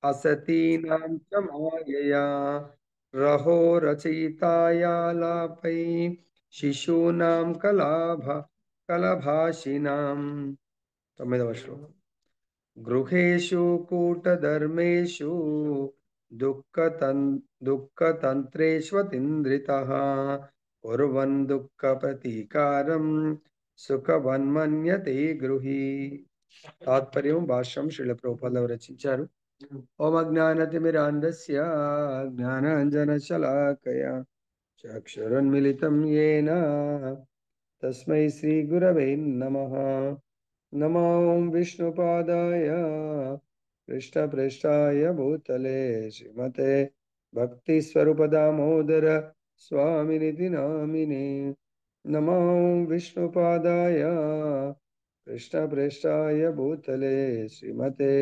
असतीनां च मायया रहो रचयितायालापै शिशूनां कलभाषिणां 9వ శ్లోకం गृहेषु कूटधर्मेषु दुःखतन्त्रेष्वतीन्द्रितः कुर्वन् दुःखप्रतीकारं సుఖవన్మన్యతే గృహి. తాత్పర్యం భాష్యం శ్రీల ప్రభుపాద రచించారు. ఓం అజ్ఞానతిమిరాంధస్య జ్ఞానాంజనశలాకయ చక్షురున్మిలితం యేన తస్మై శ్రీ గురవే నమః. నమో విష్ణుపాదాయ కృష్ణప్రేష్టాయ భూతలే శ్రీమతే భక్తి స్వరూప దామోదర స్వామినితి నామినే. నమో విష్ణుపాదాయ కృష్ణప్రేష్టాయ భూతలే శ్రీమతే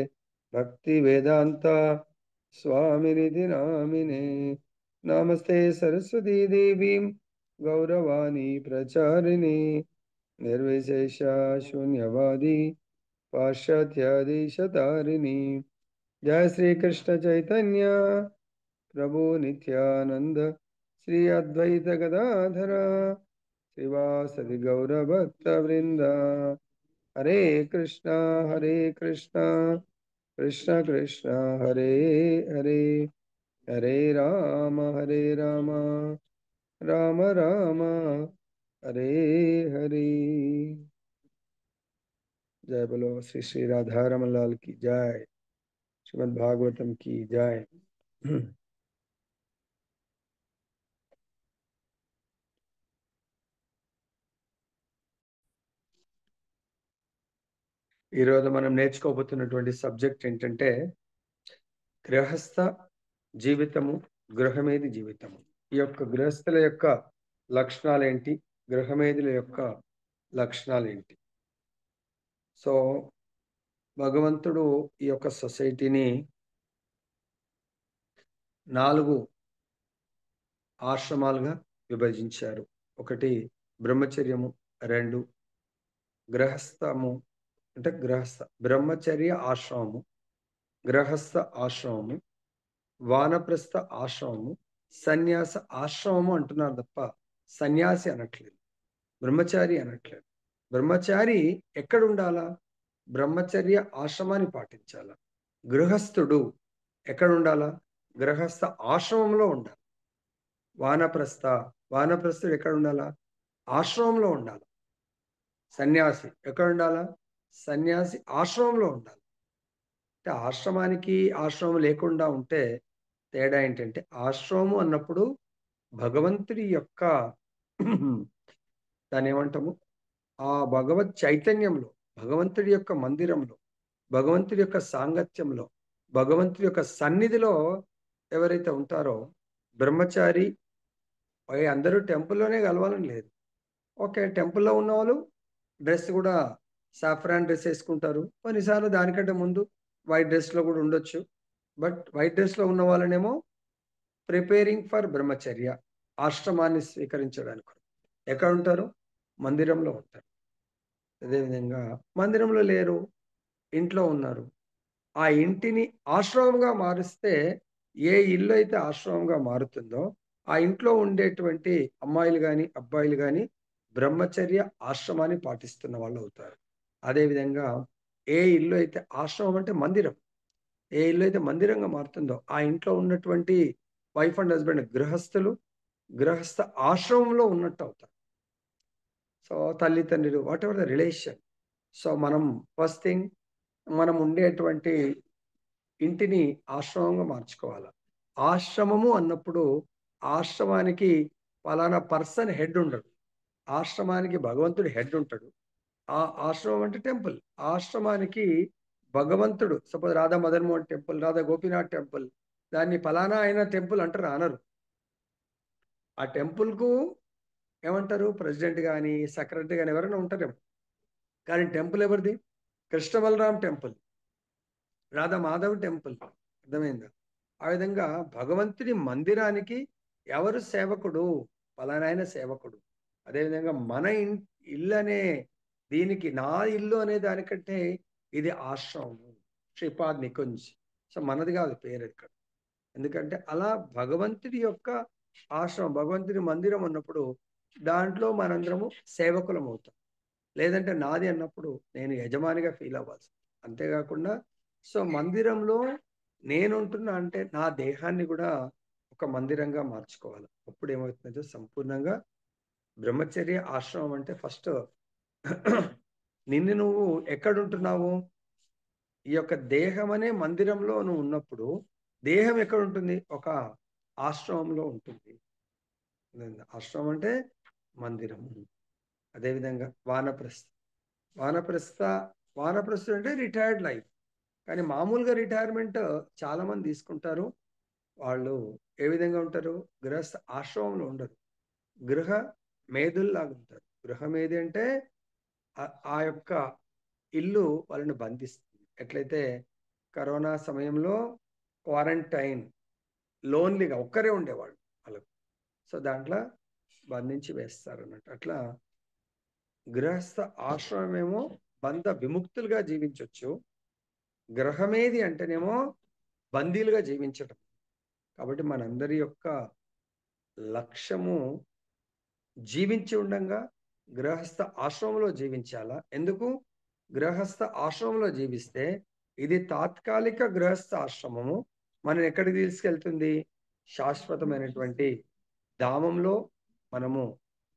భక్తి వేదాంత స్వామినితి నామినే. నమస్తే సరస్వతీ దేవీం గౌరవాణి ప్రచారిణి నిర్విశేష శూన్యవాది పాశ్చాత్యాదేశతారిణి. జయ శ్రీకృష్ణ చైతన్య ప్రభు నిత్యానంద శ్రీ అద్వైత గదాధర శ్రీవాసది గౌరభక్త వృంద. హరే కృష్ణ కృష్ణ కృష్ణ హరే హరే హరే రామ రామ రామ హరే హరే. जय बोलो श्री श्री राधा रमन लाल की जय. श्रीमद् भागवतम की जय. ఈరోజు మనం నేర్చుకోబోతున్నటువంటి సబ్జెక్ట్ ఏంటంటే గృహస్థ జీవితము, గృహమేది జీవితము. ఈ యొక్క గృహస్థుల యొక్క లక్షణాలు ఏంటి, గృహమేదుల యొక్క లక్షణాలు ఏంటి. సో భగవంతుడు ఈ యొక్క సొసైటీని 4 ఆశ్రమాలుగా విభజించారు. 1 బ్రహ్మచర్యము, 2 గృహస్థము అంటే బ్రహ్మచర్య ఆశ్రమము, గృహస్థ ఆశ్రమము, వానప్రస్థ ఆశ్రమము, సన్యాస ఆశ్రమము అంటున్నారు తప్ప సన్యాసి అనట్లేదు, బ్రహ్మచారి అనట్లేదు. బ్రహ్మచారి ఎక్కడ ఉండాలా? బ్రహ్మచర్య ఆశ్రమాన్ని పాటించాలా. గృహస్థుడు ఎక్కడ ఉండాలా? గృహస్థ ఆశ్రమంలో ఉండాలి. వానప్రస్థుడు ఎక్కడ ఉండాలా? ఆశ్రమంలో ఉండాలి. సన్యాసి ఎక్కడ ఉండాలా? సన్యాసి ఆశ్రమంలో ఉండాలి. అంటే ఆశ్రమానికి ఆశ్రమం లేకుండా ఉంటే తేడా ఏంటంటే, ఆశ్రమము అన్నప్పుడు భగవంతుడి యొక్క దాన్ని ఏమంటాము, ఆ భగవత్ చైతన్యంలో, భగవంతుడి యొక్క మందిరంలో, భగవంతుడి యొక్క సాంగత్యంలో, భగవంతుడి యొక్క సన్నిధిలో ఎవరైతే ఉంటారో బ్రహ్మచారి. అందరూ టెంపుల్లోనే కలవాలని లేదు. ఓకే, టెంపుల్లో ఉన్న వాళ్ళు డ్రెస్ కూడా సాఫ్రాన్ డ్రెస్ వేసుకుంటారు. కొన్నిసార్లు దానికంటే ముందు వైట్ డ్రెస్లో కూడా ఉండొచ్చు. బట్ వైట్ డ్రెస్లో ఉన్న వాళ్ళనేమో ప్రిపేరింగ్ ఫర్ బ్రహ్మచర్య, ఆశ్రమాన్ని స్వీకరించడానికి ఎక్కడ ఉంటారు? మందిరంలో ఉంటారు. అదేవిధంగా మందిరంలో లేరు, ఇంట్లో ఉన్నారు. ఆ ఇంటిని ఆశ్రమంగా మారుస్తే, ఏ ఇల్లు అయితే ఆశ్రమంగా మారుతుందో ఆ ఇంట్లో ఉండేటువంటి అమ్మాయిలు కానీ అబ్బాయిలు కానీ బ్రహ్మచర్య ఆశ్రమాన్ని పాటిస్తున్న వాళ్ళు అవుతారు. అదేవిధంగా ఏ ఇల్లు అయితే ఆశ్రమం అంటే మందిరం, ఏ ఇల్లు అయితే మందిరంగా మారుతుందో ఆ ఇంట్లో ఉన్నటువంటి వైఫ్ అండ్ హస్బెండ్ గృహస్థులు గృహస్థ ఆశ్రమంలో ఉన్నట్టు అవుతారు. సో తల్లిదండ్రులు, what ever the relation. So మనం ఫస్ట్ థింగ్, మనం ఉండేటువంటి ఇంటిని ఆశ్రమంగా మార్చుకోవాలి. ఆశ్రమము అన్నప్పుడు ఆశ్రమానికి పలానా పర్సన్ హెడ్ ఉండడు. ఆశ్రమానికి భగవంతుడు హెడ్ ఉంటాడు. ఆ ఆశ్రమం అంటే టెంపుల్. ఆశ్రమానికి భగవంతుడు, suppose Radha Madan Mohan temple, Radha Gopinath temple, దాన్ని ఫలానా అయిన టెంపుల్ అంటారు, అనరు. ఆ టెంపుల్కు ఏమంటారు? ప్రెసిడెంట్ కానీ సెక్రటరీ కానీ ఎవరైనా ఉంటారేమో. కానీ టెంపుల్ ఎవరిది? Krishna Balaram temple, Radha Madhav temple. అర్థమైందా? ఆ విధంగా భగవంతుడి మందిరానికి ఎవరు సేవకుడు? పలానాయన సేవకుడు. అదేవిధంగా మన ఇల్లు అనే దీనికి, నా ఇల్లు అనే దానికంటే ఇది ఆశ్రమము. శ్రీపాద్ నికుంజ్ సో మనది కాదు పేరు ఇక్కడ. ఎందుకంటే అలా భగవంతుడి యొక్క ఆశ్రమం, భగవంతుడి మందిరం ఉన్నప్పుడు దాంట్లో మనందరము సేవకులం అవుతాం. లేదంటే నాది అన్నప్పుడు నేను యజమానిగా ఫీల్ అవ్వాల్సి. అంతేకాకుండా సో మందిరంలో నేనుంటున్నా అంటే నా దేహాన్ని కూడా ఒక మందిరంగా మార్చుకోవాలి. అప్పుడు ఏమవుతుందంటే సంపూర్ణంగా బ్రహ్మచర్య ఆశ్రమం అంటే ఫస్ట్ నిన్ను నువ్వు ఎక్కడుంటున్నావు? ఈ యొక్క దేహం అనే మందిరంలో నువ్వు ఉన్నప్పుడు దేహం ఎక్కడ ఉంటుంది? ఒక ఆశ్రమంలో ఉంటుంది. ఆశ్రమం అంటే మందిరం. అదేవిధంగా వానప్రస్థ వానప్రస్థ వానప్రస్థుడు అంటే రిటైర్డ్ లైఫ్. కానీ మామూలుగా రిటైర్మెంట్ చాలా మంది తీసుకుంటారు. వాళ్ళు ఏ విధంగా ఉంటారు? గృహస్థ ఆశ్రమంలో ఉండరు. గృహ మేధుల్లాగా ఉంటారు. గృహమేది అంటే ఆ యొక్క ఇల్లు వాళ్ళని బంధిస్తుంది. ఎట్లయితే కరోనా సమయంలో క్వారంటైన్ లోన్లీగా ఒక్కరే ఉండేవాళ్ళు వాళ్ళకు. సో దాంట్లో బంధించి వేస్తారు అన్నట్టు. అట్లా గృహస్థ ఆశ్రమమేమో బంధ విముక్తులుగా జీవించవచ్చు. గ్రహమేది అంటేనేమో బందీలుగా జీవించటం. కాబట్టి మనందరి యొక్క లక్ష్యము జీవించి ఉండంగా గృహస్థ ఆశ్రమంలో జీవించాలా? ఎందుకు? గృహస్థ ఆశ్రమంలో జీవిస్తే ఇది తాత్కాలిక గృహస్థ ఆశ్రమము మనం ఎక్కడికి తీసుకెళ్తుంది? శాశ్వతమైనటువంటి ధామంలో. మనము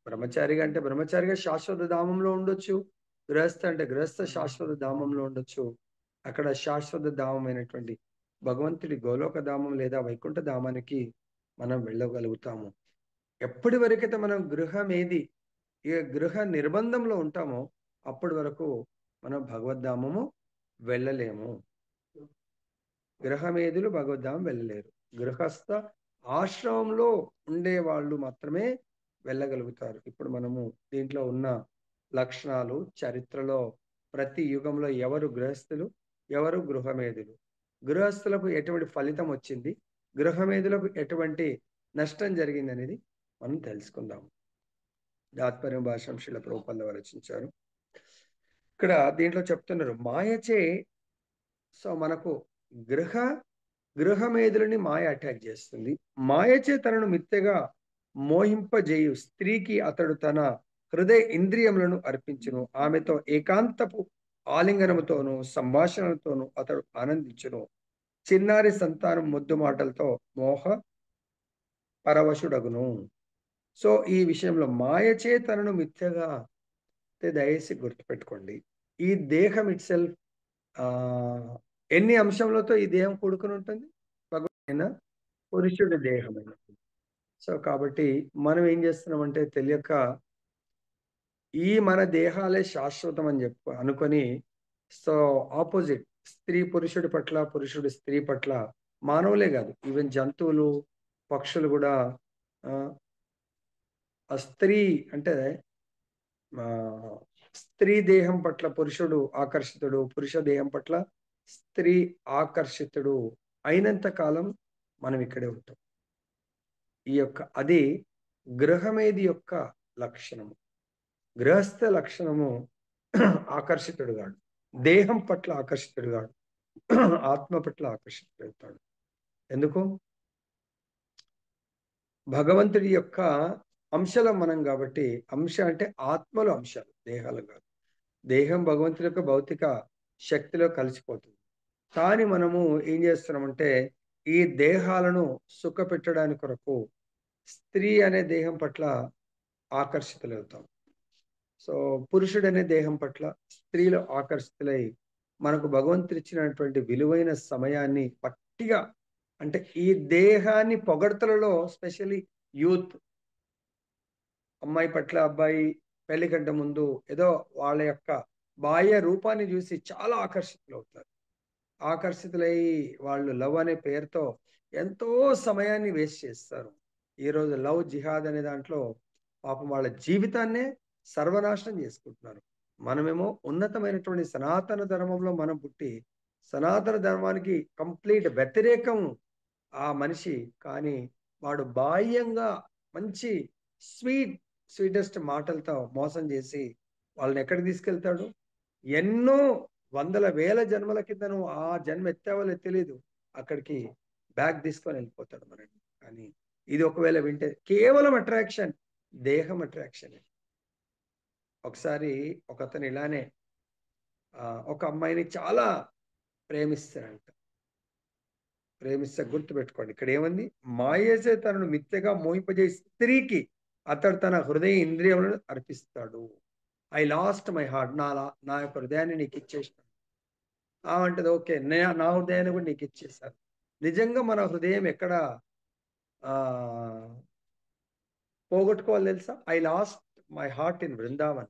బ్రహ్మచారిగా అంటే బ్రహ్మచారిగా శాశ్వత ధామంలో ఉండొచ్చు. గృహస్థ అంటే గృహస్థ శాశ్వత ధామంలో ఉండొచ్చు. అక్కడ శాశ్వత ధామమైనటువంటి భగవంతుడి గోలోక ధామం లేదా వైకుంఠ ధామానికి మనం వెళ్ళగలుగుతాము. ఎప్పటి వరకైతే మనం గృహమేది ఈ గృహ నిర్బంధంలో ఉంటామో అప్పటి వరకు మనం భగవద్ధామము వెళ్ళలేము. గృహమేధులు భగవద్ధామం వెళ్ళలేరు. గృహస్థ ఆశ్రమంలో ఉండే వాళ్ళు మాత్రమే వెళ్ళగలుగుతారు. ఇప్పుడు మనము దీంట్లో ఉన్న లక్షణాలు చరిత్రలో ప్రతి యుగంలో ఎవరు గృహస్థులు, ఎవరు గృహమేధులు, గృహస్థులకు ఎటువంటి ఫలితం వచ్చింది, గృహమేధులకు ఎటువంటి నష్టం జరిగింది అనేది మనం తెలుసుకుందాం. తాత్పర్యం భాషం శిల ప్రభుపాద రచించారు. ఇక్కడ దీంట్లో చెప్తున్నారు మాయచే. సో మనకు గృహ గృహమేధులని మాయ అటాక్ చేస్తుంది. మాయచే తనను మిత్తెగా మోహింపజేయు స్త్రీకి అతడు తన హృదయ ఇంద్రియములను అర్పించును. ఆమెతో ఏకాంతపు ఆలింగనముతోనూ సంభాషణలతోనూ అతడు ఆనందించును. చిన్నారి సంతానం ముద్దు మాటలతో మోహ పరవశుడగును. సో ఈ విషయంలో మాయచే తనను మిథ్యగా దయచేసి గుర్తుపెట్టుకోండి. ఈ దేహం ఇట్ సెల్ఫ్ ఎన్ని అంశములతో ఈ దేహం కూడుకుని ఉంటుంది? భగవంతుడైన పురుషుడి దేహం. సో కాబట్టి మనం ఏం చేస్తున్నామంటే తెలియక ఈ మన దేహాలే శాశ్వతం అని అనుకొని సో ఆపోజిట్ స్త్రీ పురుషుడి పట్ల, పురుషుడు స్త్రీ పట్ల, మానవులే కాదు ఈవెన్ జంతువులు పక్షులు కూడా ఆ స్త్రీ అంటే ఆ స్త్రీ దేహం పట్ల పురుషుడు ఆకర్షితుడు, పురుష దేహం పట్ల స్త్రీ ఆకర్షితుడు అయినంత కాలం మనం ఇక్కడే ఉంటాం. ఈ యొక్క అది గృహమేది యొక్క లక్షణము. గృహస్థ లక్షణము ఆకర్షితుడుగాడు, దేహం పట్ల ఆకర్షితుడుగాడు, ఆత్మ పట్ల ఆకర్షితుడవుతాడు. ఎందుకు? భగవంతుడి యొక్క అంశలం మనం కాబట్టి. అంశ అంటే ఆత్మలు అంశాలు, దేహాలు కాదు. దేహం భగవంతుడి యొక్క భౌతిక శక్తిలో కలిసిపోతుంది. కానీ మనము ఏం చేస్తున్నామంటే ఈ దేహాలను సుఖ పెట్టడానికి కొరకు స్త్రీ అనే దేహం పట్ల ఆకర్షితులవుతాం. సో పురుషుడు అనే దేహం పట్ల స్త్రీలు ఆకర్షితులై మనకు భగవంతుడు ఇచ్చినటువంటి విలువైన సమయాన్ని పట్టిగా అంటే ఈ దేహాన్ని పొగడ్తలలో స్పెషల్లీ యూత్ అమ్మాయి పట్ల అబ్బాయి పెళ్లి కంటే ముందు ఏదో వాళ్ళ యొక్క బాహ్య రూపాన్ని చూసి చాలా ఆకర్షితులవుతారు. ఆకర్షితులై వాళ్ళు లవ్ అనే పేరుతో ఎంతో సమయాన్ని వేస్ట్ చేస్తారు. ఈరోజు లవ్ జిహాద్ అనే దాంట్లో పాపం వాళ్ళ జీవితాన్నే సర్వనాశనం చేసుకుంటున్నారు. మనమేమో ఉన్నతమైనటువంటి సనాతన ధర్మంలో మనం పుట్టి సనాతన ధర్మానికి కంప్లీట్ వ్యతిరేకం ఆ మనిషి. కానీ వాడు బాహ్యంగా మంచి స్వీటెస్ట్ మాటలతో మోసం చేసి వాళ్ళని ఎక్కడికి తీసుకెళ్తాడు? ఎన్నో వందల వేల జన్మల కింద నువ్వు ఆ జన్మ ఎత్తావో తెలియదు. అక్కడికి బ్యాగ్ తీసుకొని వెళ్ళిపోతాడు మనని. కానీ ఇది ఒకవేళ వింటే కేవలం అట్రాక్షన్, దేహం అట్రాక్షన్. ఒకసారి ఒకతను ఇలానే ఒక అమ్మాయిని చాలా ప్రేమిస్తాడంట. ప్రేమిస్తే గుర్తుపెట్టుకోండి, ఇక్కడ ఏముంది? మాయేసే తనను మిథ్యగా మోహింపజేసే స్త్రీకి అతడు తన హృదయ ఇంద్రియములను అర్పిస్తాడు. ఐ లాస్ట్ మై హార్ట్, నా యొక్క హృదయాన్ని నీకు ఇచ్చేసాను. అంటది ఓకే, నా హృదయాన్ని కూడా నీకు ఇచ్చేసాను. నిజంగా మన హృదయం ఎక్కడ ఆ పోగొట్టుకోవాలి తెలుసా? I lost my heart in Brindavan.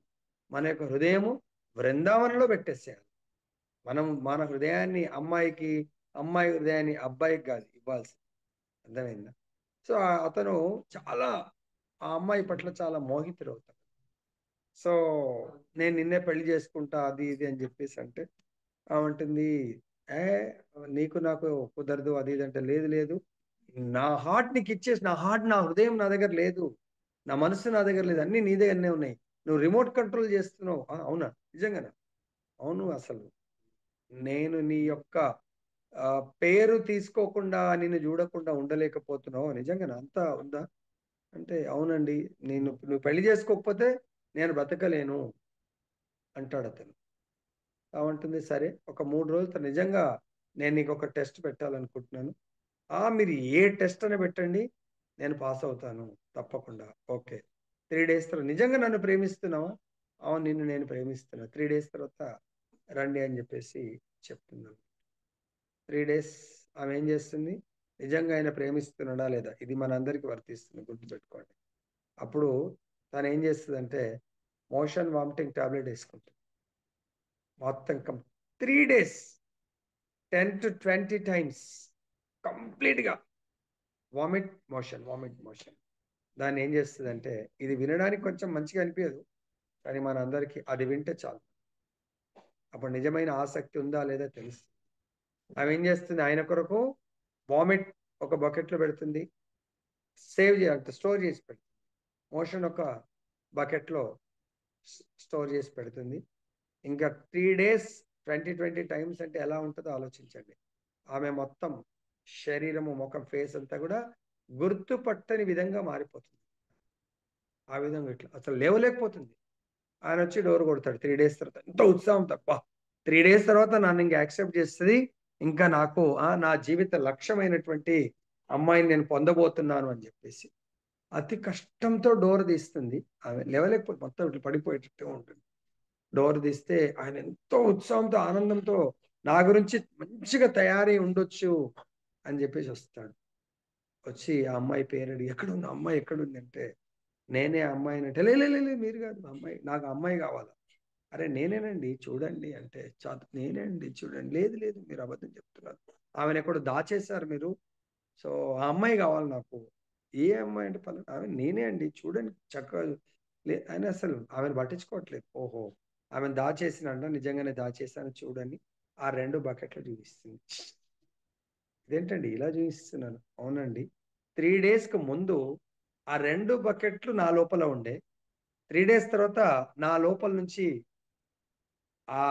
మన యొక్క హృదయము బృందావనంలో పెట్టేసేయాలి. మనం మన హృదయాన్ని అమ్మాయికి, అమ్మాయి హృదయాన్ని అబ్బాయికి కాదు ఇవ్వాల్సి. అర్థమైందా? సో అతను చాలా ఆ అమ్మాయి పట్ల చాలా మోహితుడవుతాడు. సో నేను నిన్నే పెళ్లి చేసుకుంటా అది ఇది అని చెప్పేసి అంటే ఆమంటుంది, ఏ నీకు నాకు కుదరదు అది ఇది అంటే, లేదు లేదు, నా హార్ట్ నీకు ఇచ్చేసి, నా హృదయం నా దగ్గర లేదు, నా మనసు నా దగ్గర లేదు, అన్ని నీ దగ్గరనే ఉన్నాయి, నువ్వు రిమోట్ కంట్రోల్ చేస్తున్నావు. అవునా? నిజంగానా? అవును. అసలు నేను నీ యొక్క పేరు తీసుకోకుండా నిన్ను చూడకుండా ఉండలేకపోతున్నావు. నిజంగానా? అంతా ఉందా అంటే, అవునండి, నువ్వు పెళ్లి చేసుకోకపోతే నేను బ్రతకలేను అంటాడు అతను. ఉంటుంది, సరే ఒక 3 రోజులు నిజంగా నేను నీకు ఒక టెస్ట్ పెట్టాలనుకుంటున్నాను. మీరు ఏ టెస్ట్ అని పెట్టండి, నేను పాస్ అవుతాను తప్పకుండా. ఓకే, 3 డేస్ తర్వాత నిజంగా నన్ను ప్రేమిస్తున్నావా? అవును, నిన్ను నేను ప్రేమిస్తున్నా, 3 డేస్ తర్వాత రండి అని చెప్పేసి చెప్తున్నాను. 3 డేస్ ఆమె ఏం చేస్తుంది? నిజంగా ఆయన ప్రేమిస్తున్నాడా లేదా, ఇది మనందరికీ వర్తిస్తుంది, గుర్తుపెట్టుకోండి. అప్పుడు తను ఏం చేస్తుందంటే మోషన్ వామిటింగ్ టాబ్లెట్ వేసుకుంటుంది. మొత్తం 3 డేస్ 10 to 20 టైమ్స్ కంప్లీట్గా వామిట్ మోషన్. దాన్ని ఏం చేస్తుందంటే, ఇది వినడానికి కొంచెం మంచిగా అనిపించదు, కానీ మన అందరికీ అది వింటే చాలు, అప్పుడు నిజమైన ఆసక్తి ఉందా లేదా తెలుస్తుంది. ఆమె ఏం చేస్తుంది? ఆయన కొరకు వామిట్ ఒక బకెట్లో పెడుతుంది, సేవ్ చేయాలి, స్టోర్ చేసి పెడుతుంది. మోషన్ ఒక బకెట్లో స్టోర్ చేసి పెడుతుంది. ఇంకా 3 డేస్ 20 టైమ్స్ అంటే ఎలా ఉంటుందో ఆలోచించండి. ఆమె మొత్తం శరీరము, ముఖం, ఫేస్ అంతా కూడా గుర్తుపట్టని విధంగా మారిపోతుంది. ఆ విధంగా ఇట్లా అసలు లేవలేకపోతుంది. ఆయన వచ్చి డోర్ కొడతాడు 3 డేస్ తర్వాత. ఎంతో ఉత్సాహం తప్ప 3 డేస్ తర్వాత నన్ను ఇంకా యాక్సెప్ట్ చేస్తుంది, ఇంకా నాకు నా జీవిత లక్ష్యమైనటువంటి అమ్మాయిని నేను పొందబోతున్నాను అని చెప్పేసి అతి కష్టంతో డోర్ తీస్తుంది. ఆమె లేవలేకపోతే మొత్తం ఇట్లా పడిపోయేటట్టు ఉంటుంది. డోర్ తీస్తే ఆయన ఎంతో ఉత్సాహంతో, ఆనందంతో నా గురించి మంచిగా తయారై ఉండొచ్చు అని చెప్పేసి వస్తాడు. వచ్చి ఆ అమ్మాయి పేరు అడిగి, ఎక్కడుంది అమ్మాయి, ఎక్కడుంది అంటే, నేనే ఆ అమ్మాయిని అంటే, లే లే లే లే, మీరు కాదు అమ్మాయి, నాకు ఆ అమ్మాయి కావాలా. అరే నేనేనండి చూడండి అంటే, నేనే అండి చూడండి, లేదు లేదు మీరు అబద్ధం చెప్తున్నారు, ఆమెను ఎక్కడో దాచేశారు మీరు, సో ఆ అమ్మాయి కావాలి నాకు. ఏ అమ్మాయి అంటే పలానా ఆమె, నేనే అండి చూడండి చక్కగా అని అసలు ఆమెను పట్టించుకోవట్లేదు. ఓహో, ఆమెను దాచేసినంట, నిజంగానే దాచేసాను చూడని ఆ 2 బకెట్లు చూపిస్తుంది. ఇదేంటండి ఇలా చూపిస్తున్నాను? అవునండి, 3 డేస్కి ముందు ఆ 2 బకెట్లు నా లోపల ఉండే, 3 డేస్ తర్వాత నా లోపల నుంచి ఆ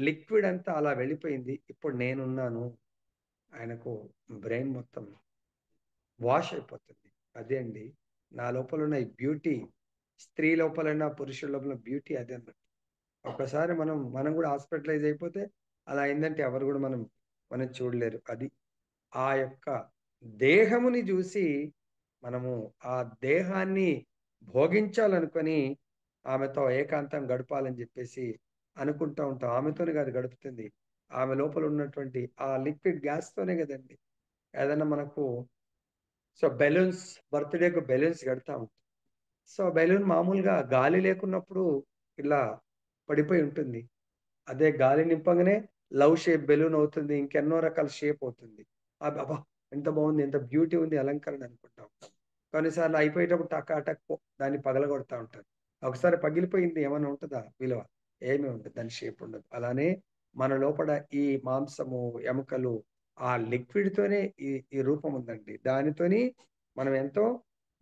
లిక్విడ్ అంతా అలా వెళ్ళిపోయింది, ఇప్పుడు నేనున్నాను. ఆయనకు బ్రెయిన్ మొత్తం వాష్ అయిపోతుంది. అదే అండి నా లోపల ఉన్న ఈ బ్యూటీ, స్త్రీ లోపలైనా పురుషుల లోపల బ్యూటీ అదే అన్నట్టు. ఒక్కసారి మనం కూడా హాస్పిటలైజ్ అయిపోతే అలా అయిందంటే ఎవరు కూడా మనం చూడలేరు. అది ఆ యొక్క దేహముని చూసి మనము ఆ దేహాన్ని భోగించాలనుకొని ఆమెతో ఏకాంతం గడపాలని చెప్పేసి అనుకుంటా ఉంటాం. ఆమెతోనే కాదు గడుపుతుంది, ఆమె లోపల ఉన్నటువంటి ఆ లిక్విడ్ గ్యాస్తోనే కదండి ఏదన్నా మనకు. సో బెలూన్స్, బర్త్డేకు బెలూన్స్ కడతాం. సో బెలూన్ మామూలుగా గాలి లేకున్నప్పుడు ఇలా పడిపోయి ఉంటుంది. అదే గాలి నింపంగానే లవ్ షేప్ బెలూన్ అవుతుంది, ఇంకెన్నో రకాల షేప్ అవుతుంది. అబ్బా, ఎంత బాగుంది, ఎంత బ్యూటీ ఉంది, అలంకరణ అనుకుంటా ఉంటాం. కొన్నిసార్లు అయిపోయేటప్పుడు టకా టక్ దాన్ని పగలగొడతా ఉంటారు. ఒకసారి పగిలిపోయింది ఏమైనా ఉంటుందా విలువ? ఏమీ ఉండదు, దాని షేప్ ఉండదు. అలానే మన లోపల ఈ మాంసము, ఎముకలు, ఆ లిక్విడ్ తోనే ఈ రూపం ఉందండి. దానితోని మనం ఎంతో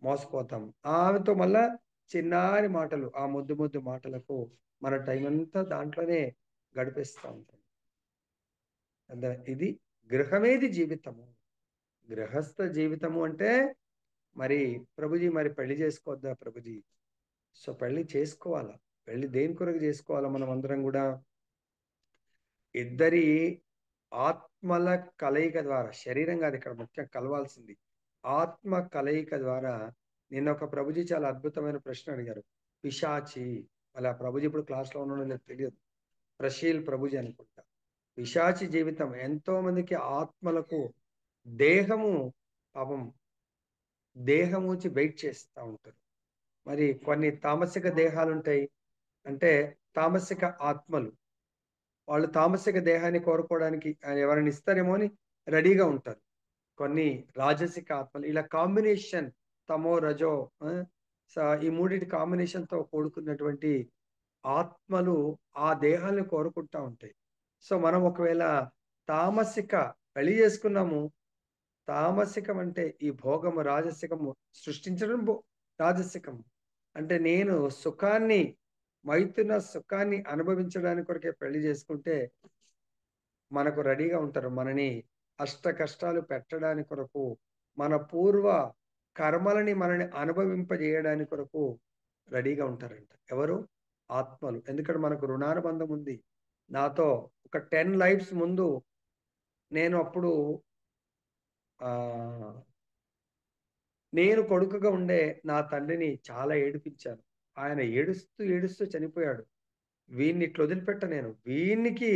మోసపోతాం. ఆమెతో మళ్ళా చిన్నారి మాటలు, ఆ ముద్దు ముద్దు మాటలకు మన టైం అంతా దాంట్లోనే గడిపేస్తూ ఉంటాం. ఇది గృహమేది జీవితము. గృహస్థ జీవితము అంటే మరి ప్రభుజీ మరి పెళ్లి చేసుకోవద్దా ప్రభుజీ? సో పెళ్లి చేసుకోవాలా. పెళ్లి దేని కొరకు చేసుకోవాలా? మనం అందరం కూడా ఇద్దరి ఆత్మల కలయిక ద్వారా, శరీరం కాదు ఇక్కడ ముఖ్యం కలవాల్సింది, ఆత్మ కలయిక ద్వారా. నిన్న ఒక ప్రభుజీ చాలా అద్భుతమైన ప్రశ్న అడిగారు. పిశాచి, అలా ప్రభుజీ ఇప్పుడు క్లాస్లో ఉన్నాడో లేదో తెలియదు, ప్రశీల్ ప్రభుజీ అనుకుంటా. పిశాచి జీవితం ఎంతో మందికి ఆత్మలకు దేహము పాపం దేహం నుంచి వెయిట్ చేస్తూ ఉంటారు. మరి కొన్ని తామసిక దేహాలు ఉంటాయి, అంటే తామసిక ఆత్మలు, వాళ్ళు తామసిక దేహాన్ని కోరుకోవడానికి ఎవరైనా ఇస్తారేమో అని రెడీగా ఉంటారు. కొన్ని రాజసిక ఆత్మలు, ఇలా కాంబినేషన్, తమో రజో, ఆ, ఈ మూడిటి కాంబినేషన్ తో కూడుకున్నటువంటి ఆత్మలు ఆ దేహాన్ని కోరుకుంటా ఉంటాయి. సో మనం ఒకవేళ తామసిక పెళ్లి చేసుకున్నాము, తామసికం అంటే ఈ భోగము, రాజసికము సృష్టించడం రాజసికము. అంటే నేను సుఖాన్ని, మైథున సుఖాన్ని అనుభవించడానికి కొరకే పెళ్లి చేసుకుంటే మనకు రెడీగా ఉంటారు. మనని అష్ట కష్టాలు పెట్టడానికి కొరకు, మన పూర్వ కర్మలని మనని అనుభవింపజేయడానికి కొరకు రెడీగా ఉంటారంట. ఎవరు? ఆత్మలు. ఎందుకంటే మనకు రుణానుబంధం ఉంది. నాతో ఒక 10 లైఫ్స్ ముందు నేను అప్పుడు ఆ నేను కొడుకుగా ఉండే నా తండ్రిని చాలా ఏడిపించాను. ఆయన ఏడుస్తూ ఏడుస్తూ చనిపోయాడు. వీడిని ఇట్లా వదిలిపెట్ట నేను. వీనికి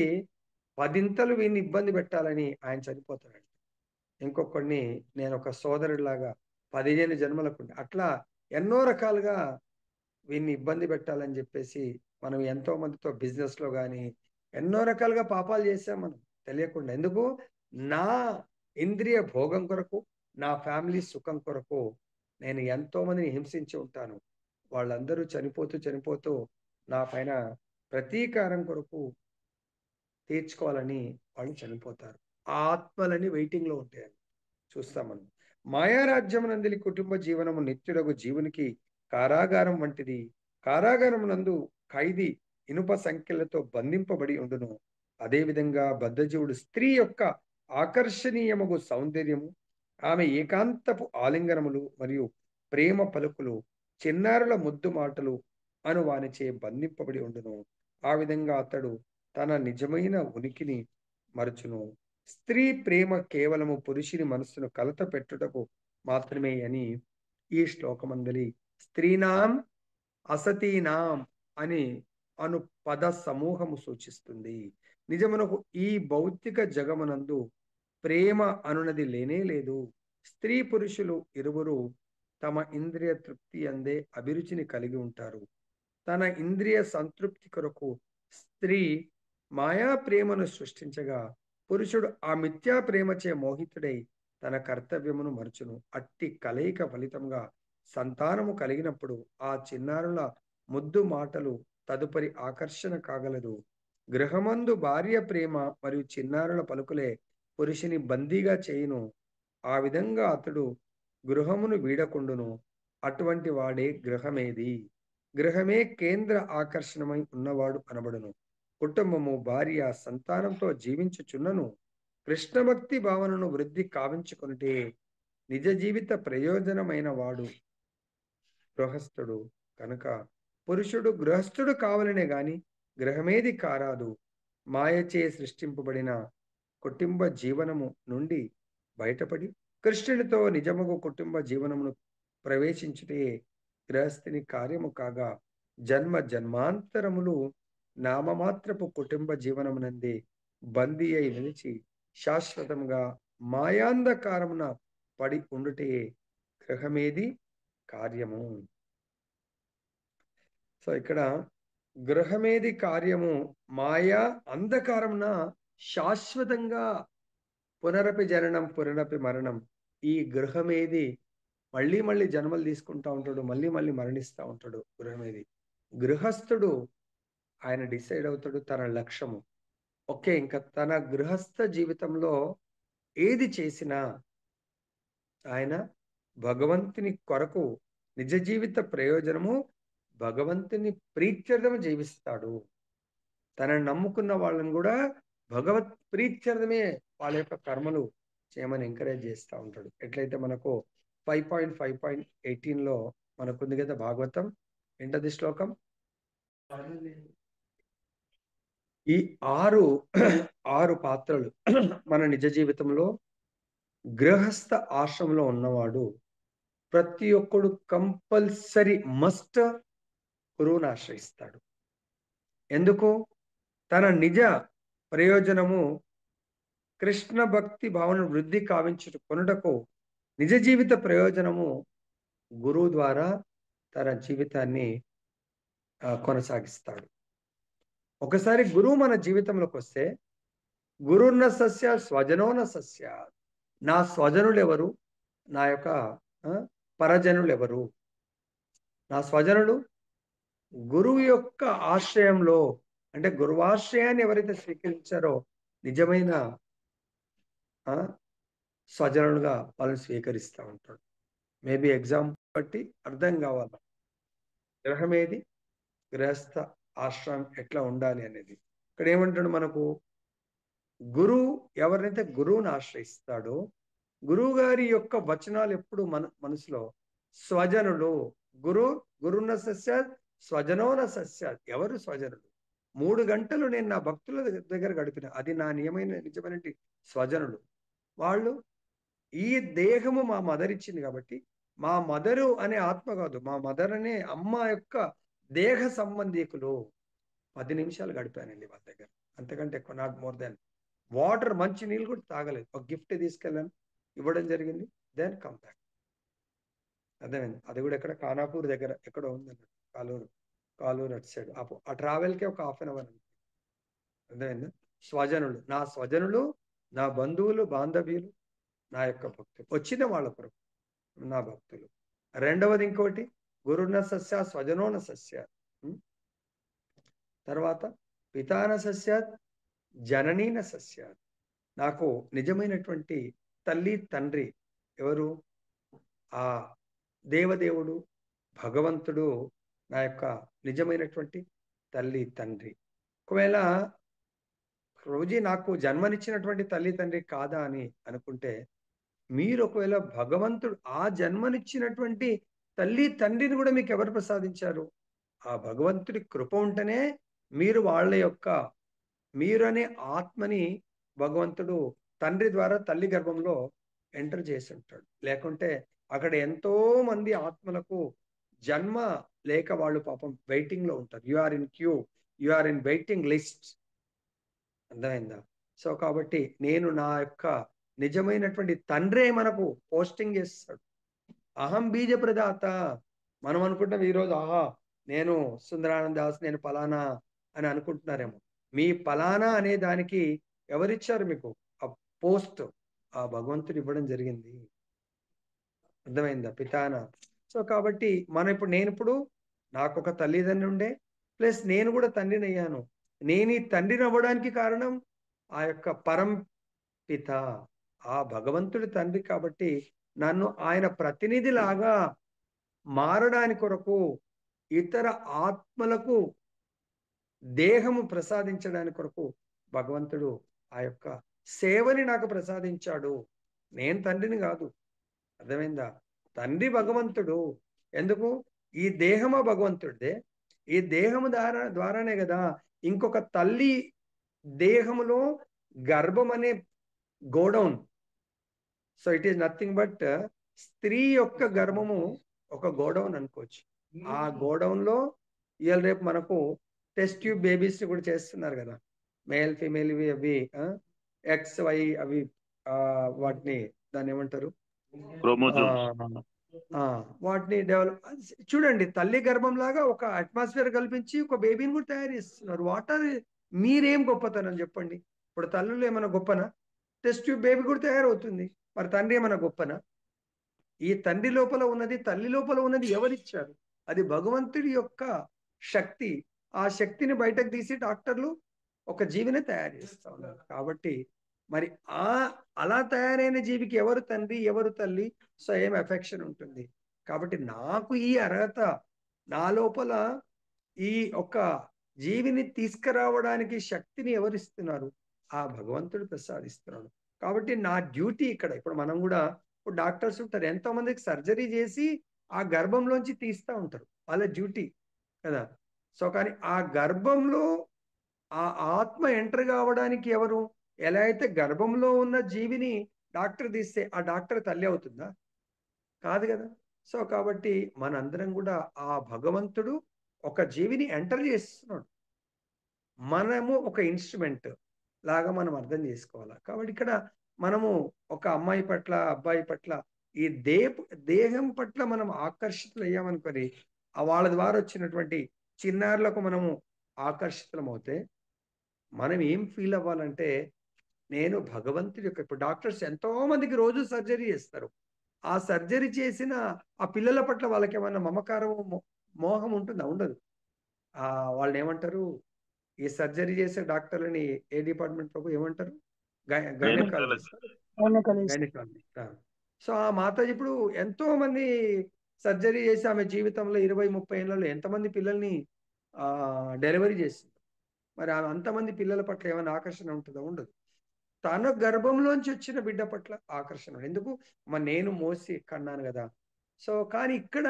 పదింతలు వీడిని ఇబ్బంది పెట్టాలని ఆయన చనిపోతాడంట. ఇంకొకడిని నేను ఒక సోదరుడిలాగా 15 జన్మలకు అట్లా ఎన్నో రకాలుగా వీడిని ఇబ్బంది పెట్టాలని చెప్పేసి మనం ఎంతో మందితో బిజినెస్ లో కానీ ఎన్నో రకాలుగా పాపాలు చేశాం మనం తెలియకుండా. ఎందుకు? నా ఇంద్రియ భోగం కొరకు, నా ఫ్యామిలీ సుఖం కొరకు నేను ఎంతో మందిని హింసించి ఉంటాను. వాళ్ళందరూ చనిపోతూ చనిపోతూ నా పైన ప్రతీకారం కొరకు తీర్చుకోవాలని వాళ్ళు చనిపోతారు. ఆ ఆత్మలని వెయిటింగ్ లో ఉంటాయని చూస్తాం మనం. మాయారాజ్యం నందలి కుటుంబ జీవనము నిత్యుడగు జీవునికి కారాగారం వంటిది. కారాగారం నందు ఖైదీ ఇనుప సంఖ్యలతో బంధింపబడి ఉండును. అదేవిధంగా బద్ధజీవుడు స్త్రీ యొక్క ఆకర్షణీయమగు సౌందర్యము, ఆమె ఏకాంతపు ఆలింగనములు మరియు ప్రేమ పలుకులు, చిన్నారుల ముద్దు మాటలు అను వానిచే బంధింపబడి ఉండును. ఆ విధంగా అతడు తన నిజమైన ఉనికిని మరచును. స్త్రీ ప్రేమ కేవలము పురుషుని మనస్సును కలత పెట్టుటకు మాత్రమే అని ఈ శ్లోకమందలి స్త్రీనాం అసతీనాం అని అను పద సమూహము సూచిస్తుంది. నిజమునకు ఈ భౌతిక జగమునందు ప్రేమ అనునది లేనే లేదు. స్త్రీ పురుషులు ఇరువురు తమ ఇంద్రియ తృప్తి అందే అభిరుచిని కలిగి ఉంటారు. తన ఇంద్రియ సంతృప్తి కొరకు స్త్రీ మాయా ప్రేమను సృష్టించగా, పురుషుడు ఆ మిథ్యా ప్రేమచే మోహితుడై తన కర్తవ్యమును మరచును. అట్టి కలయిక ఫలితంగా సంతానము కలిగినప్పుడు ఆ చిన్నారుల ముద్దు మాటలు తదుపరి ఆకర్షణ కాగలదు. గృహమందు భార్య ప్రేమ మరియు చిన్నారుల పలుకులే పురుషుని బందీగా చేయును. ఆ విధంగా అతడు గృహమును వీడకుండును. అటువంటి వాడే గృహమేది. గృహమే కేంద్ర ఆకర్షణమై ఉన్నవాడు అనబడును. కుటుంబము, భార్య, సంతానంతో జీవించుచున్నను కృష్ణ భక్తి భావనను వృద్ధి కావించుకునిటే నిజ జీవిత ప్రయోజనమైన వాడు గృహస్థుడు. కనుక పురుషుడు గృహస్థుడు కావాలనే గాని గ్రహమేది కారాదు. మాయచే సృష్టింపబడిన కుటుంబ జీవనము నుండి బయటపడి కృష్ణునితో నిజముగు కుటుంబ జీవనమును ప్రవేశించుటే గృహస్థిని కార్యము కాగా, జన్మ జన్మాంతరములు నామమాత్రపు కుటుంబ జీవనమునందే బందీ అయి నిలిచి శాశ్వతంగా మాయాంధకారమున పడి ఉండుటే గృహమేది కార్యము. సో ఇక్కడ గృహమేది కార్యము, మాయా అంధకారమున శాశ్వతంగా పునరపి జననం పునరపి మరణం. ఈ గృహమేది మళ్ళీ మళ్ళీ జన్మలు తీసుకుంటా ఉంటాడు, మళ్ళీ మళ్ళీ మరణిస్తూ ఉంటాడు. గృహమేది గృహస్థుడు ఆయన డిసైడ్ అవుతాడు తన లక్ష్యము. ఓకే, ఇంకా తన గృహస్థ జీవితంలో ఏది చేసినా ఆయన భగవంతుని కొరకు నిజ జీవిత ప్రయోజనము భగవంతుని ప్రీత్యర్థము జీవిస్తాడు. తనని నమ్ముకున్న వాళ్ళని కూడా భగవత్ ప్రీత్యర్థమే వాళ్ళ యొక్క కర్మలు చేయమని ఎంకరేజ్ చేస్తూ ఉంటాడు. ఎట్లయితే మనకు 5.5.18లో మనకుంది కదా భాగవతం. ఏంటది శ్లోకం? ఈ ఆరు ఆరు పాత్రలు మన నిజ జీవితంలో గృహస్థ ఆశ్రమంలో ఉన్నవాడు ప్రతి ఒక్కడు కంపల్సరీ మస్ట్ గురువుని ఆశ్రయిస్తాడు. ఎందుకు? తన నిజ ప్రయోజనము కృష్ణ భక్తి భావన వృద్ధి కావించుట కొనుటకు నిజ జీవిత ప్రయోజనము గురువు ద్వారా తన జీవితాన్ని కొనసాగిస్తాడు. ఒకసారి గురువు మన జీవితంలోకి వస్తే గురుర్న సస్య స్వజనోన సస్య, నా స్వజనులు ఎవరు, నా యొక్క పరజనులు ఎవరు? నా స్వజనులు గురువు యొక్క ఆశ్రయంలో, అంటే గురువాశ్రయాన్ని ఎవరైతే స్వీకరించారో నిజమైన స్వజనులుగా వాళ్ళని స్వీకరిస్తూ ఉంటాడు. మేబీ ఎగ్జామ్ బట్టి అర్థం కావాలి గ్రహం ఏది, గృహస్థ ఆశ్రమం ఎట్లా ఉండాలి అనేది. ఇక్కడ ఏమంటాడు మనకు? గురువు ఎవరినైతే గురువుని ఆశ్రయిస్తాడో గురువు గారి యొక్క వచనాలు ఎప్పుడు మనసులో స్వజనులు. గురున్న సస్య స్వజనోన సస్య. ఎవరు స్వజనులు? 3 గంటలు నేను నా భక్తుల దగ్గర గడిపిన, అది నా నిజమైన స్వజనులు. వాళ్ళు ఈ దేహము మా మదర్ ఇచ్చింది కాబట్టి, మా మదరు అనే ఆత్మ కాదు, మా మదర్ అనే అమ్మ యొక్క దేహ సంబంధికులు. 10 నిమిషాలు గడిపానండి వాళ్ళ దగ్గర, అంతకంటే ఎక్కువ, నాట్ మోర్ దాన్. వాటర్, మంచి నీళ్ళు కూడా తాగలేదు. ఒక గిఫ్ట్ తీసుకెళ్ళాను, ఇవ్వడం జరిగింది, దెన్ కమ్ బ్యాక్. అర్థమైంది? అది కూడా ఎక్కడ, ఖానాపూర్ దగ్గర ఎక్కడో ఉందన్నట్టు, కాలూరు అటు సైడ్. ఆ ట్రావెల్కే ఒక 1/2 అవర్. అర్థమైందా? స్వజనులు, నా స్వజనులు, నా బంధువులు బాంధవ్యులు, నా యొక్క భక్తులు, వచ్చిన వాళ్ళ కొరకు నా భక్తులు. రెండవది ఇంకోటి, గురున సస్య స్వజనోన సస్య. తర్వాత పితాన సస్యాత్ జననీన సస్యాత్. నాకు నిజమైనటువంటి తల్లి తండ్రి ఎవరు? ఆ దేవదేవుడు భగవంతుడు నా యొక్క నిజమైనటువంటి తల్లి తండ్రి. ఒకవేళ రోజు నాకు జన్మనిచ్చినటువంటి తల్లి తండ్రి కాదా అని అనుకుంటే, మీరు ఒకవేళ భగవంతుడు ఆ జన్మనిచ్చినటువంటి తల్లి తండ్రిని కూడా మీకు ఎవరు ప్రసాదించారు? ఆ భగవంతుడి కృప ఉంటేనే మీరు వాళ్ళ యొక్క, మీరు అనే ఆత్మని భగవంతుడు తండ్రి ద్వారా తల్లి గర్భంలో ఎంటర్ చేసి ఉంటాడు. లేకుంటే అక్కడ ఎంతో మంది ఆత్మలకు జన్మ లేక వాళ్ళు పాపం వెయిటింగ్ లో ఉంటారు. You are in queue, you are in waiting list. అర్థమైందా? సో కాబట్టి నేను నా యొక్క నిజమైనటువంటి తండ్రే మనకు పోస్టింగ్ చేస్తాడు. అహం బీజ ప్రదాత. మనం అనుకుంటాం ఈరోజు, ఆహా నేను సుందరానంద దాస్, నేను పలానా అని అనుకుంటున్నారేమో. మీ పలానా అనే దానికి ఎవరిచ్చారు మీకు ఆ పోస్ట్? ఆ భగవంతుడు ఇవ్వడం జరిగింది. అర్థమైందా? పితాన. సో కాబట్టి నేను ఇప్పుడు నాకు ఒక తల్లిదండ్రి ఉండే, ప్లస్ నేను కూడా తండ్రిని అయ్యాను. నేను ఈ తండ్రిని అవ్వడానికి కారణం ఆ యొక్క పరం పిత, ఆ భగవంతుడి తండ్రి. కాబట్టి నన్ను ఆయన ప్రతినిధిలాగా మారడానికి కొరకు, ఇతర ఆత్మలకు దేహము ప్రసాదించడానికి కొరకు భగవంతుడు ఆ యొక్క సేవని నాకు ప్రసాదించాడు. నేను తండ్రిని కాదు. అర్థమైందా? తండ్రి భగవంతుడు. ఎందుకు? ఈ దేహము భగవంతుడిదే. ఈ దేహము ద్వారానే కదా ఇంకొక తల్లి దేహములో గర్భం అనే godown. So it is nothing but స్త్రీ యొక్క గర్భము ఒక గోడౌన్ అనుకోవచ్చు. ఆ గోడౌన్ లో ఇవాళ రేపు మనకు టెస్ట్ ట్యూబ్ బేబీస్ కూడా చేస్తున్నారు కదా, మేల్ ఫీమేల్ ఇవి అవి ఎక్స్ వై అవి వాటిని దాన్ని ఏమంటారు, వాటిని డెవలప్. చూడండి, తల్లి గర్భం లాగా ఒక అట్మాస్ఫియర్ కల్పించి ఒక బేబీని కూడా తయారు చేస్తున్నారు. వాటర్ మీరేం గొప్పతనం చెప్పండి? ఇప్పుడు తల్లులు ఏమైనా గొప్పనా? టెస్ట్ ట్యూబ్ బేబీ కూడా తయారవుతుంది. మరి తండ్రి ఏమైనా గొప్పనా? ఈ తండ్రి లోపల ఉన్నది, తల్లి లోపల ఉన్నది ఎవరిచ్చారు? అది భగవంతుడి యొక్క శక్తి. ఆ శక్తిని బయటకు తీసి డాక్టర్లు ఒక జీవిని తయారు చేస్తా ఉన్నారు. కాబట్టి మరి అలా తయారైన జీవికి ఎవరు తండ్రి, ఎవరు తల్లి? సో ఏం ఎఫెక్షన్ ఉంటుంది. కాబట్టి నాకు ఈ అర్హత, నా లోపల ఈ ఒక జీవిని తీసుకురావడానికి శక్తిని ఎవరిస్తున్నారు? ఆ భగవంతుడు ప్రసాదిస్తున్నాడు. కాబట్టి నా డ్యూటీ ఇక్కడ ఇప్పుడు మనం కూడా ఇప్పుడు డాక్టర్స్ ఉంటారు, ఎంతో మందికి సర్జరీ చేసి ఆ గర్భంలోంచి తీస్తూ ఉంటారు, వాళ్ళ డ్యూటీ కదా. సో కానీ ఆ గర్భంలో ఆ ఆత్మ ఎంటర్ కావడానికి ఎవరు? ఎలా అయితే గర్భంలో ఉన్న జీవిని డాక్టర్ తీస్తే ఆ డాక్టర్ తల్లి అవుతుందా? కాదు కదా. సో కాబట్టి మనందరం కూడా ఆ భగవంతుడు ఒక జీవిని ఎంటర్ చేస్తున్నాడు, మనము ఒక ఇన్స్ట్రుమెంట్ లాగా మనం అర్థం చేసుకోవాలి. కాబట్టి ఇక్కడ మనము ఒక అమ్మాయి పట్ల అబ్బాయి పట్ల ఈ దేహం పట్ల మనం ఆకర్షితులు అయ్యామనుకొని వాళ్ళ ద్వారా వచ్చినటువంటి చిన్నారులకు మనము ఆకర్షితులమవుతే మనం ఏం ఫీల్ అవ్వాలంటే, నేను భగవంతుడి యొక్క ఇప్పుడు డాక్టర్స్ ఎంతో మందికి రోజు సర్జరీ చేస్తారు. ఆ సర్జరీ చేసిన ఆ పిల్లల పట్ల వాళ్ళకేమన్నా మమకారం, మోహం ఉంటుందా? ఉండదు. వాళ్ళని ఏమంటారు? ఈ సర్జరీ చేసే డాక్టర్లని ఏ డిపార్ట్మెంట్ ప్రభు ఏమంటారు? గైనకాలజీ. గైనకాలజిస్ట్. గైనకాలజిస్ట్. సో ఆ మాతాజీ ఇప్పుడు ఎంతో మంది సర్జరీ చేసి ఆమె జీవితంలో 20-30 ఏళ్లలో ఎంతమంది పిల్లల్ని డెలివరీ చేసింది. మరి అంతమంది పిల్లల పట్ల ఏమైనా ఆకర్షణ ఉంటుందా? ఉండదు. తన గర్భంలోంచి వచ్చిన బిడ్డ పట్ల ఆకర్షణ ఉంది. ఎందుకు? మరి నేను మోసి కన్నాను కదా. సో కానీ ఇక్కడ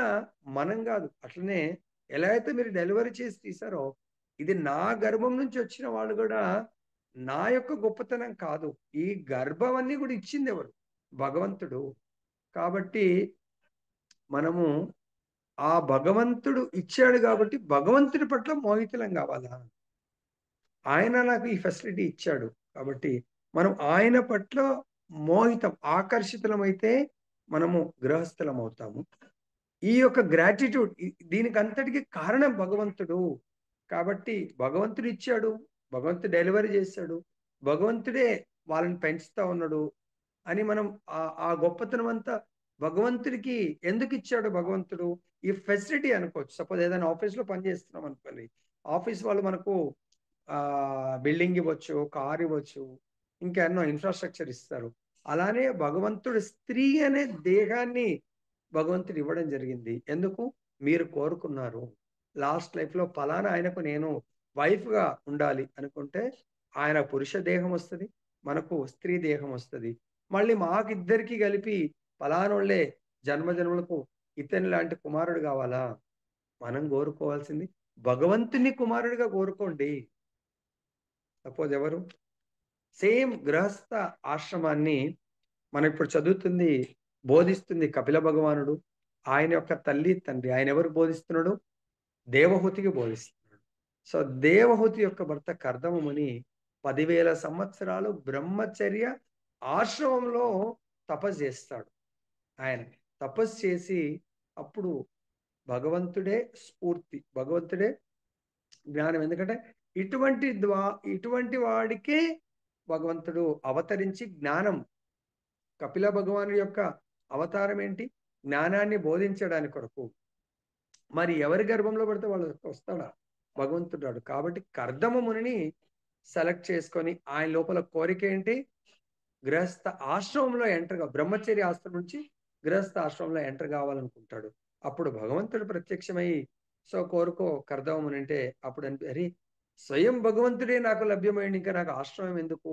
మనం కాదు. అట్లనే ఎలా అయితే మీరు డెలివరీ చేసి తీశారో, ఇది నా గర్భం నుంచి వచ్చిన వాళ్ళు కూడా నా యొక్క గొప్పతనం కాదు. ఈ గర్భం అన్ని కూడా ఇచ్చింది ఎవరు? భగవంతుడు. కాబట్టి మనము ఆ భగవంతుడు ఇచ్చాడు కాబట్టి భగవంతుడి పట్ల మోహితులం కావాలా? ఆయన నాకు ఈ ఫెసిలిటీ ఇచ్చాడు కాబట్టి మనం ఆయన పట్ల మోహితం, ఆకర్షితులమైతే మనము గృహస్థలం అవుతాము. ఈ యొక్క గ్రాటిట్యూడ్, దీనికి అంతటికి కారణం భగవంతుడు. కాబట్టి భగవంతుడు ఇచ్చాడు, భగవంతుడు డెలివరీ చేశాడు, భగవంతుడే వాళ్ళని పెంచుతా ఉన్నాడు అని మనం ఆ గొప్పతనం అంతా భగవంతుడికి ఎందుకు ఇచ్చాడు భగవంతుడు? ఈ ఫెసిలిటీ అనుకోవచ్చు. సపోజ్ ఏదైనా ఆఫీస్లో పనిచేస్తున్నాం అనుకోండి, ఆఫీస్ వాళ్ళు మనకు బిల్డింగ్ ఇవ్వచ్చు, కార్ ఇవ్వచ్చు, ఇంకెన్నో ఇన్ఫ్రాస్ట్రక్చర్ ఇస్తారు. అలానే భగవంతుడు స్త్రీ అనే దేహాన్ని భగవంతుడు ఇవ్వడం జరిగింది. ఎందుకు? మీరు కోరుకున్నారు. లాస్ట్ లైఫ్లో ఫలానా ఆయనకు నేను వైఫ్గా ఉండాలి అనుకుంటే ఆయన పురుష దేహం వస్తుంది, మనకు స్త్రీ దేహం వస్తుంది. మళ్ళీ మాకిద్దరికి కలిపి ఫలానోళ్ళే జన్మజన్మలకు ఇతని లాంటి కుమారుడు కావాలా? మనం కోరుకోవాల్సింది భగవంతుని కుమారుడిగా కోరుకోండి. సపోజ్ ఎవరు? సేమ్ గృహస్థ ఆశ్రమాన్ని మనం ఇప్పుడు చదువుతుంది, బోధిస్తుంది కపిల భగవానుడు. ఆయన యొక్క తల్లి తండ్రి ఆయన ఎవరు బోధిస్తున్నాడు? దేవహూతికి బోధిస్తున్నాడు. సో దేవహూతి యొక్క భర్త కర్దమముని 10,000 సంవత్సరాలు బ్రహ్మచర్య ఆశ్రమంలో తపస్సు చేస్తాడు. ఆయన తపస్సు చేసి అప్పుడు భగవంతుడే స్ఫూర్తి, భగవంతుడే జ్ఞానం. ఎందుకంటే ఇటువంటి వాడికే భగవంతుడు అవతరించి జ్ఞానం. కపిల భగవానుడి యొక్క అవతారం ఏంటి? జ్ఞానాన్ని బోధించడానికి కొరకు. మరి ఎవరి గర్భంలో పడితే వాళ్ళు వస్తాడా? భగవంతుడు. కాబట్టి కర్దమ మునిని సెలెక్ట్ చేసుకొని ఆయన లోపల కోరిక ఏంటి? గృహస్థ ఆశ్రమంలో బ్రహ్మచర్య ఆశ్రమం నుంచి గృహస్థ ఆశ్రమంలో ఎంటర్ కావాలనుకుంటాడు. అప్పుడు భగవంతుడు ప్రత్యక్షమై సో కోరుకో కర్దమని అంటే అప్పుడు అరే స్వయం భగవంతుడే నాకు లభ్యమైంది, ఇంకా నాకు ఆశ్రమం ఎందుకు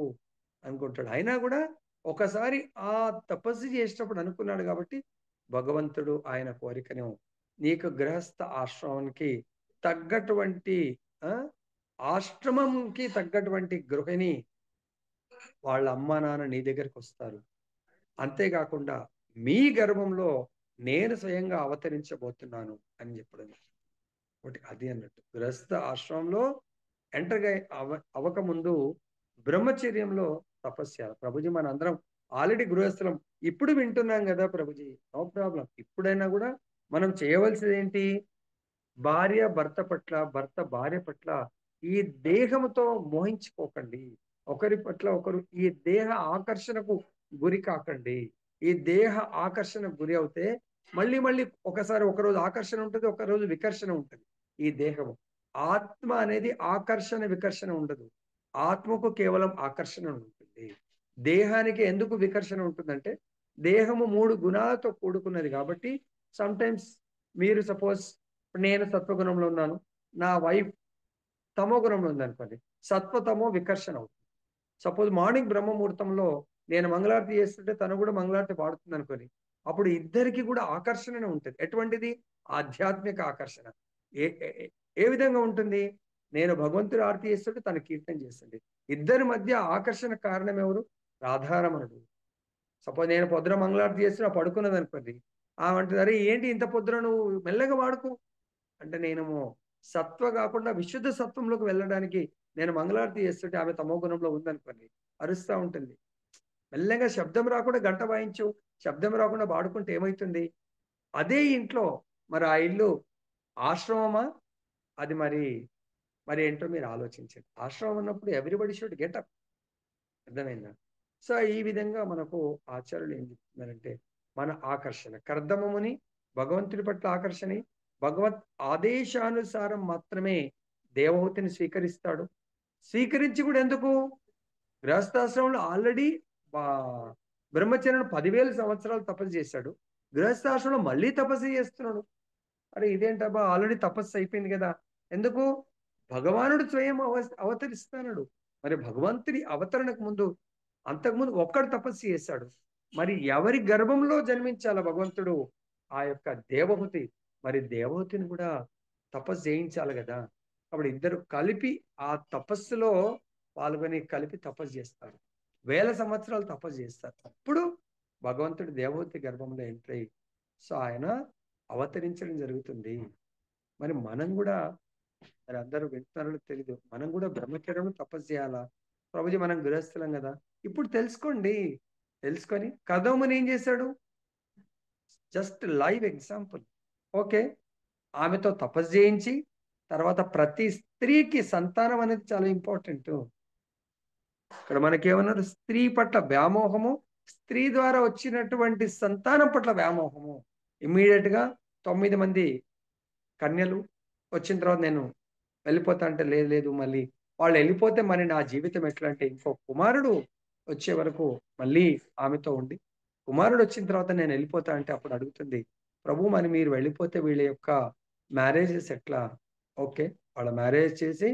అనుకుంటాడు. అయినా కూడా ఒకసారి ఆ తపస్సు చేసేటప్పుడు అనుకున్నాడు కాబట్టి భగవంతుడు ఆయన కోరికను నీకు గృహస్థ ఆశ్రమానికి తగ్గటువంటి ఆశ్రమంకి తగ్గటువంటి గృహిణి వాళ్ళ అమ్మా నాన్న నీ దగ్గరికి వస్తారు. అంతేకాకుండా మీ గర్భంలో నేను స్వయంగా అవతరించబోతున్నాను అని చెప్పడం ఒకటి. అది అన్నట్టు గృహస్థ ఆశ్రమంలో ఎంటర్ అవ్వకముందు బ్రహ్మచర్యంలో తపస్య. ప్రభుజీ మన అందరం ఆల్రెడీ గృహస్థలం, ఇప్పుడు వింటున్నాం కదా ప్రభుజీ, నో ప్రాబ్లం. ఇప్పుడైనా కూడా మనం చేయవలసింది ఏంటి? భార్య భర్త పట్ల, భర్త భార్య పట్ల ఈ దేహంతో మోహించుకోకండి. ఒకరి పట్ల ఒకరు ఈ దేహ ఆకర్షణకు గురి కాకండి. ఈ దేహ ఆకర్షణకు గురి అవుతే మళ్ళీ మళ్ళీ ఒకసారి ఒకరోజు ఆకర్షణ ఉంటుంది, ఒకరోజు వికర్షణ ఉంటుంది. ఈ దేహము ఆత్మ అనేది ఆకర్షణ వికర్షణ ఉండదు. ఆత్మకు కేవలం ఆకర్షణ ఉంటుంది. దేహానికి ఎందుకు వికర్షణ ఉంటుందంటే దేహము 3 గుణాలతో కూడుకున్నది కాబట్టి సమ్ టైమ్స్ మీరు సపోజ్ నేను సత్వగుణంలో ఉన్నాను, నా వైఫ్ తమో గుణంలో ఉంది అనుకోండి, సత్వతమో వికర్షణ అవుతుంది. సపోజ్ మార్నింగ్ బ్రహ్మ ముహూర్తంలో నేను మంగళారతి చేస్తుంటే తను కూడా మంగళారతి పాడుతుంది అనుకోని, అప్పుడు ఇద్దరికి కూడా ఆకర్షణనే ఉంటుంది. ఎటువంటిది? ఆధ్యాత్మిక ఆకర్షణ. ఏ ఏ ఏ- ఏ విధంగా ఉంటుంది? నేను భగవంతుడి ఆరతి చేస్తుంటే తను కీర్తన చేస్తుంది. ఇద్దరి మధ్య ఆకర్షణ కారణం ఎవరు? రాధారమణుడు. సపోజ్ నేను పొద్దున మంగళారతి చేస్తున్నా పడుకున్నది అనుకోండి, ఆమె అంటుంది, అరే ఏంటి ఇంత పొద్దున నువ్వు మెల్లగా వాడుకో అంటే, నేను సత్వ కాకుండా విశుద్ధ సత్వంలోకి వెళ్ళడానికి నేను మంగళారతి చేస్తుంటే ఆమె తమో గుణంలో ఉందనుకోండి, అరుస్తూ ఉంటుంది. మెల్లగా శబ్దం రాకుండా గంట వాయించు, శబ్దం రాకుండా వాడుకుంటే ఏమవుతుంది? అదే ఇంట్లో మరి ఆ ఇల్లు ఆశ్రమమా? అది మరి మరి ఏంటో మీరు ఆలోచించండి. ఆశ్రమం ఉన్నప్పుడు ఎవ్రీబడి షుడ్ గెట్ అప్. అర్థమైందా? సో ఈ విధంగా మనకు ఆచార్యులు ఏం చెప్తున్నారంటే, మన ఆకర్షణ కర్దమముని భగవంతుడి పట్ల ఆకర్షణ, భగవత్ ఆదేశానుసారం మాత్రమే దేవహూతిని స్వీకరిస్తాడు. స్వీకరించి కూడా ఎందుకు? గృహస్థాశ్రమంలో ఆల్రెడీ బ్రహ్మచర్యం 10,000 సంవత్సరాలు తపస్సు చేశాడు. గృహస్థాశ్రమంలో మళ్ళీ తపస్సు చేస్తున్నాడు. అరే ఇదేంటబ్బా, ఆల్రెడీ తపస్సు అయిపోయింది కదా. ఎందుకు? భగవానుడు స్వయం అవతరిస్తున్నాడు. మరి భగవంతుడి అవతరణకు ముందు, అంతకుముందు ఒక్కడు తపస్సు చేశాడు. మరి ఎవరి గర్భంలో జన్మించాల భగవంతుడు? ఆ యొక్క దేవహూతి. మరి దేవహూతిని కూడా తపస్సు చేయించాలి కదా. అప్పుడు ఇద్దరు కలిపి ఆ తపస్సులో పాల్గొని కలిపి తపస్సు చేస్తారు. వేల సంవత్సరాలు తపస్సు చేస్తారు. అప్పుడు భగవంతుడు దేవహూతి గర్భంలో ఎంటర్ అయ్యి, సో ఆయన అవతరించడం జరుగుతుంది. మరి మనం కూడా, మరి అందరూ వింటున్నారో తెలీదు, మనం కూడా బ్రహ్మచర్యంలో తపస్సు చేయాలా? ప్రభుజీ మనం గృహస్థులం కదా. ఇప్పుడు తెలుసుకోండి. తెలుసుకొని కదమ్మని ఏం చేశాడు? Just live example. ఓకే, ఆమెతో తపస్సు చేయించి, తర్వాత ప్రతి స్త్రీకి సంతానం అనేది చాలా ఇంపార్టెంట్. ఇక్కడ మనకేమన్నారు? స్త్రీ పట్ల వ్యామోహము, స్త్రీ ద్వారా వచ్చినటువంటి సంతానం పట్ల వ్యామోహము. ఇమ్మీడియట్ గా 9 మంది కన్యలు వచ్చిన తర్వాత నేను వెళ్ళిపోతా అంటే, లేదు లేదు, మళ్ళీ వాళ్ళు వెళ్ళిపోతే మరి నా జీవితం ఎట్లా అంటే, ఇంకో కుమారుడు వచ్చే వరకు మళ్ళీ ఆమెతో ఉండి, కుమారుడు వచ్చిన తర్వాత నేను వెళ్ళిపోతా అంటే, అప్పుడు అడుగుతుంది, ప్రభు మరి మీరు వెళ్ళిపోతే వీళ్ళ యొక్క మ్యారేజెస్ ఎట్లా? ఓకే, వాళ్ళ మ్యారేజ్ చేసి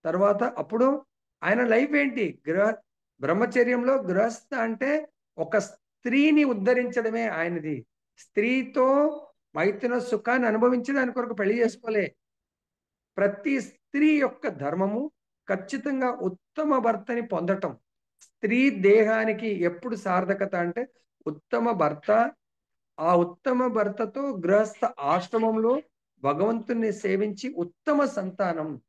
తర్వాత అప్పుడు ఆయన లైఫ్ ఏంటి? బ్రహ్మచర్యంలో గృహస్థ అంటే ఒక స్త్రీని ఉద్ధరించడమే ఆయనది. స్త్రీతో మైథున సుఖాన్ని అనుభవించడానికి కొరకు పెళ్లి చేసుకోలే. ప్రతి స్త్రీ యొక్క ధర్మము ఖచ్చితంగా ఉత్తమ భర్తని పొందటం. స్త్రీ దేహానికి ఎప్పుడు సార్థకత అంటే ఉత్తమ భర్త. ఆ ఉత్తమ భర్తతో గృహస్థ ఆశ్రమంలో భగవంతుని సేవించి ఉత్తమ సంతానం.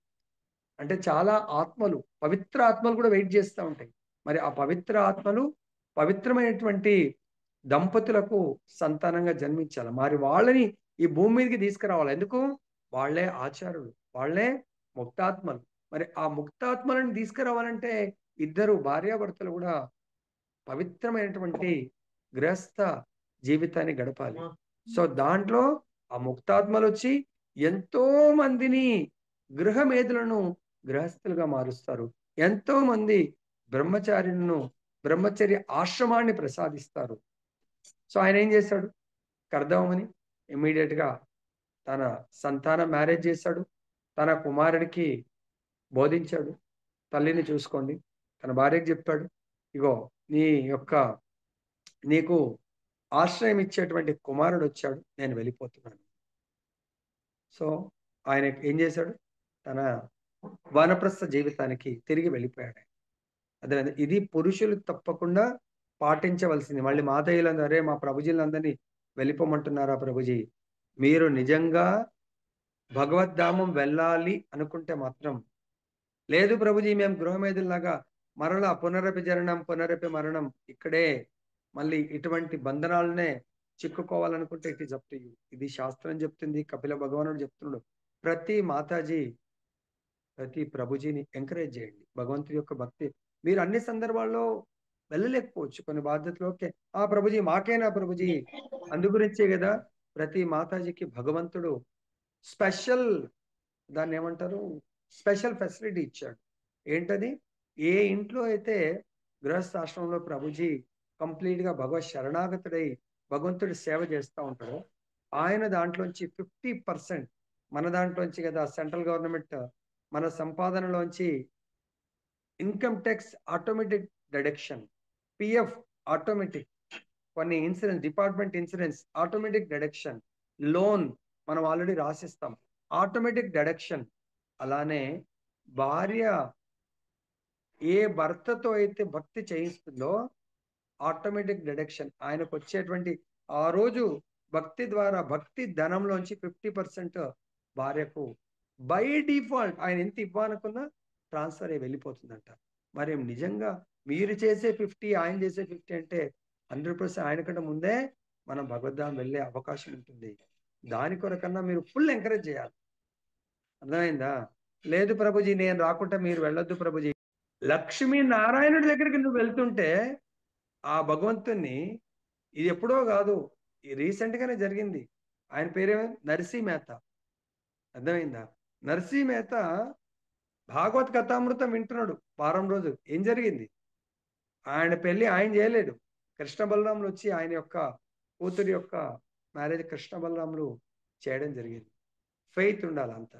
అంటే చాలా ఆత్మలు, పవిత్ర ఆత్మలు కూడా వెయిట్ చేస్తూ ఉంటాయి. మరి ఆ పవిత్ర ఆత్మలు పవిత్రమైనటువంటి దంపతులకు సంతానంగా జన్మించాలి. మరి వాళ్ళని ఈ భూమి మీదకి తీసుకురావాలి. ఎందుకు? వాళ్ళే ఆచారులు, వాళ్ళే ముక్తాత్మలు. మరి ఆ ముక్తాత్మలను తీసుకురావాలంటే ఇద్దరు భార్యాభర్తలు కూడా పవిత్రమైనటువంటి గృహస్థ జీవితాన్ని గడపాలి. సో దాంట్లో ఆ ముక్తాత్మలు వచ్చి ఎంతో మందిని గృహమేధులను గృహస్థులుగా మారుస్తారు. ఎంతో మంది బ్రహ్మచారులను బ్రహ్మచర్య ఆశ్రమాన్ని ప్రసాదిస్తారు. సో ఆయన ఏం చేశాడు? కర్దమని ఇమ్మీడియట్ గా తన సంతానం మ్యారేజ్ చేశాడు. తన కుమారుడికి బోధించాడు, తల్లిని చూసుకోండి. తన భార్యకి చెప్పాడు, ఇగో నీ యొక్క నీకు ఆశ్రయం ఇచ్చేటువంటి కుమారుడు వచ్చాడు, నేను వెళ్ళిపోతున్నాను. సో ఆయన ఏం చేశాడు? తన వానప్రస్థ జీవితానికి తిరిగి వెళ్ళిపోయాడు. అదే ఇది పురుషులు తప్పకుండా పాటించవలసింది. మళ్ళీ మాతయ్యలందరూ, అరే మా ప్రభుజీలందరినీ వెళ్ళిపోమంటున్నారా ప్రభుజీ? మీరు నిజంగా భగవద్ధామం వెళ్ళాలి అనుకుంటే మాత్రం, లేదు ప్రభుజీ మేము గృహమేధుల్లాగా మరలా పునరపి జననం పునరపి మరణం ఇక్కడే మళ్ళీ ఇటువంటి బంధనాలనే చిక్కుకోవాలనుకుంటే it is up to you. ఇది శాస్త్రం చెప్తుంది, కపిల భగవానుడు చెప్తున్నాడు. ప్రతి మాతాజీ, ప్రతి ప్రభుజీని ఎంకరేజ్ చేయండి. భగవంతుడి యొక్క భక్తి మీరు అన్ని సందర్భాల్లో వెళ్ళలేకపోవచ్చు, కొన్ని బాధ్యతలు. ఓకే, ఆ ప్రభుజీ మాకేనా ప్రభుజీ? అందు గురించే కదా ప్రతి మాతాజీకి భగవంతుడు స్పెషల్, దాన్ని ఏమంటారు, స్పెషల్ ఫెసిలిటీ ఇచ్చాడు. ఏంటది? ఏ ఇంట్లో అయితే గృహస్థాశ్రమంలో ప్రభుజీ కంప్లీట్ గా భగవత్ శరణాగతుడై భగవంతుడి సేవ చేస్తూ ఉంటాడో, ఆయన దాంట్లోంచి 50%, మన దాంట్లోంచి కదా సెంట్రల్ గవర్నమెంట్ మన సంపాదనలోంచి income tax automatic deduction, PF automatic, కొన్ని insurance department insurance automatic deduction, loan మనం ఆల్రెడీ రాసిస్తాం ఆటోమేటిక్ డిడక్షన్. అలానే భార్య ఏ భర్తతో అయితే భక్తి చేయిస్తుందో ఆటోమేటిక్ డిడక్షన్, ఆయనకు వచ్చేటువంటి ఆ రోజు భక్తి ద్వారా భక్తి ధనంలోంచి 50% భార్యకు బై డిఫాల్ట్ ఆయన ఎంత ఇవ్వాలనుకున్నా ట్రాన్స్ఫర్ అయ్యి వెళ్ళిపోతుందంట. మరి నిజంగా మీరు చేసే 50 ఆయన చేసే 50 అంటే 100% ఆయన కంటే ముందే మనం భగవద్ధాం వెళ్ళే అవకాశం ఉంటుంది. దాని కొరకన్నా మీరు ఫుల్ ఎంకరేజ్ చేయాలి. అర్థమైందా? లేదు ప్రభుజీ నేను రాకుంటే మీరు వెళ్ళొద్దు ప్రభుజీ. లక్ష్మీ నారాయణుడి దగ్గరికి నువ్వు వెళ్తుంటే ఆ భగవంతుణ్ణి, ఇది ఎప్పుడో కాదు, రీసెంట్ గానే జరిగింది. ఆయన పేరేమో నరసీ మేహతా. అర్థమైందా? నరసీ మేహతా భాగవత్ కథామృతం వింటున్నాడు వారం రోజు. ఏం జరిగింది? ఆయన పెళ్లి ఆయన చేయలేదు, కృష్ణ బలరాములు వచ్చి ఆయన యొక్క కూతురి యొక్క మ్యారేజ్ కృష్ణ బలరాములు చేయడం జరిగింది. ఫెయిత్ ఉండాలి అంత.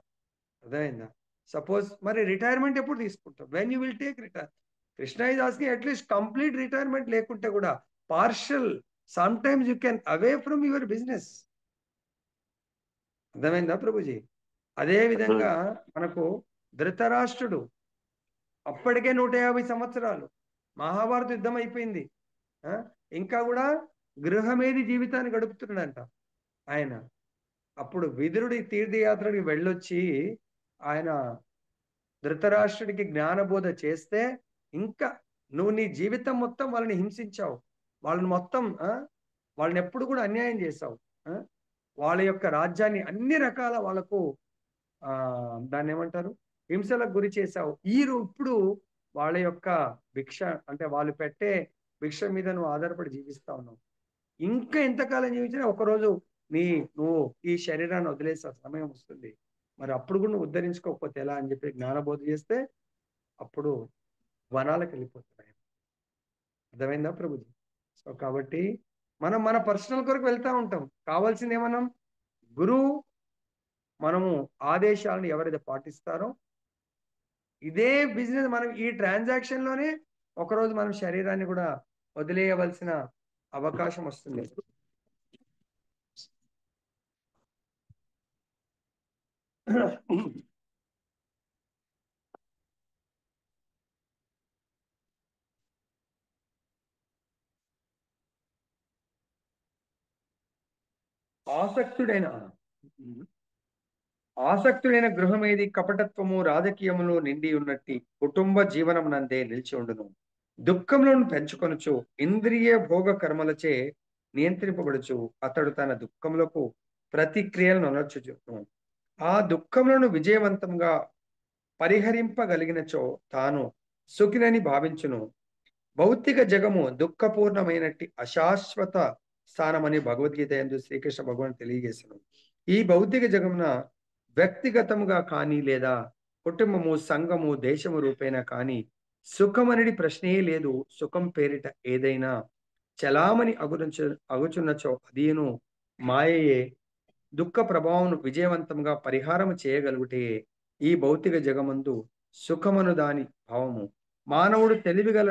అర్థమైందా? సపోజ్ మరి రిటైర్మెంట్ ఎప్పుడు తీసుకుంటాం? When you will take retire? Krishna is asking at least complete retirement లేకుంటే కూడా partial, some times you can away from your business. అర్థమైందా ప్రభుజీ? అదే విధంగా మనకు ధృతరాష్ట్రుడు అప్పటికే 150 సంవత్సరాలు, మహాభారత యుద్ధం అయిపోయింది, ఇంకా కూడా గృహమేది జీవితాన్ని గడుపుతున్నాడంట ఆయన. అప్పుడు విదురుడి తీర్థయాత్రకి వెళ్ళొచ్చి ఆయన ధృతరాష్ట్రుడికి జ్ఞానబోధ చేస్తే, ఇంకా నువ్వు నీ జీవితం మొత్తం వాళ్ళని హింసించావు, వాళ్ళని మొత్తం వాళ్ళని ఎప్పుడు కూడా అన్యాయం చేశావు, వాళ్ళ యొక్క రాజ్యాన్ని అన్ని రకాల వాళ్ళకు దాన్ని ఏమంటారు హింసలకు గురి చేశావు. ఇప్పుడు వాళ్ళ యొక్క భిక్ష అంటే వాళ్ళు పెట్టే భిక్ష మీద నువ్వు ఆధారపడి జీవిస్తా ఉన్నావు. ఇంకా ఎంతకాలం జీవించినా ఒకరోజు నువ్వు ఈ శరీరాన్ని వదిలేసే సమయం వస్తుంది. మరి అప్పుడు కూడా నువ్వు ఉద్ధరించుకోకపోతే ఎలా అని చెప్పి జ్ఞానబోధ చేస్తే అప్పుడు వనాలకు వెళ్ళిపోతున్నాయి. అర్థమైందా ప్రభుజీ? సో కాబట్టి మనం మన పర్సనల్ కొరకు వెళ్తా ఉంటాం. కావాల్సింది ఏమన్నాం? గురువు మనము ఆదేశాలను ఎవరైతే పాటిస్తారో, ఇదే బిజినెస్ మనం ఈ ట్రాన్సాక్షన్ లోనే ఒకరోజు మనం శరీరాన్ని కూడా వదిలేయవలసిన అవకాశం వస్తుంది. ఆసక్తుడైన గృహమేది కపటత్వము రాజకీయములు నిండి ఉన్నట్టి కుటుంబ జీవనం నందే నిలిచి ఉండును. దుఃఖములను పెంచుకొనుచు ఇంద్రియ భోగ కర్మలచే నియంత్రింపబడుచు అతడు తన దుఃఖములకు ప్రతిక్రియలను అనర్చుచును. ఆ దుఃఖములను విజయవంతంగా పరిహరింపగలిగినచో తాను సుఖినని భావించును. భౌతిక జగము దుఃఖపూర్ణమైనట్టి అశాశ్వత స్థానమని భగవద్గీత యందు శ్రీకృష్ణ భగవాన్ తెలియజేసను. ఈ భౌతిక జగమున వ్యక్తిగతముగా కానీ లేదా కుటుంబము, సంఘము, దేశము రూపేణ కానీ సుఖమనడి ప్రశ్నే లేదు. సుఖం పేరిట ఏదైనా చలామణి అగుచున్నచో అదీను మాయయే. దుఃఖ ప్రభావం విజయవంతంగా పరిహారం చేయగలుగుటే ఈ భౌతిక జగమందు సుఖమను దాని భావము. మానవుడు తెలివిగల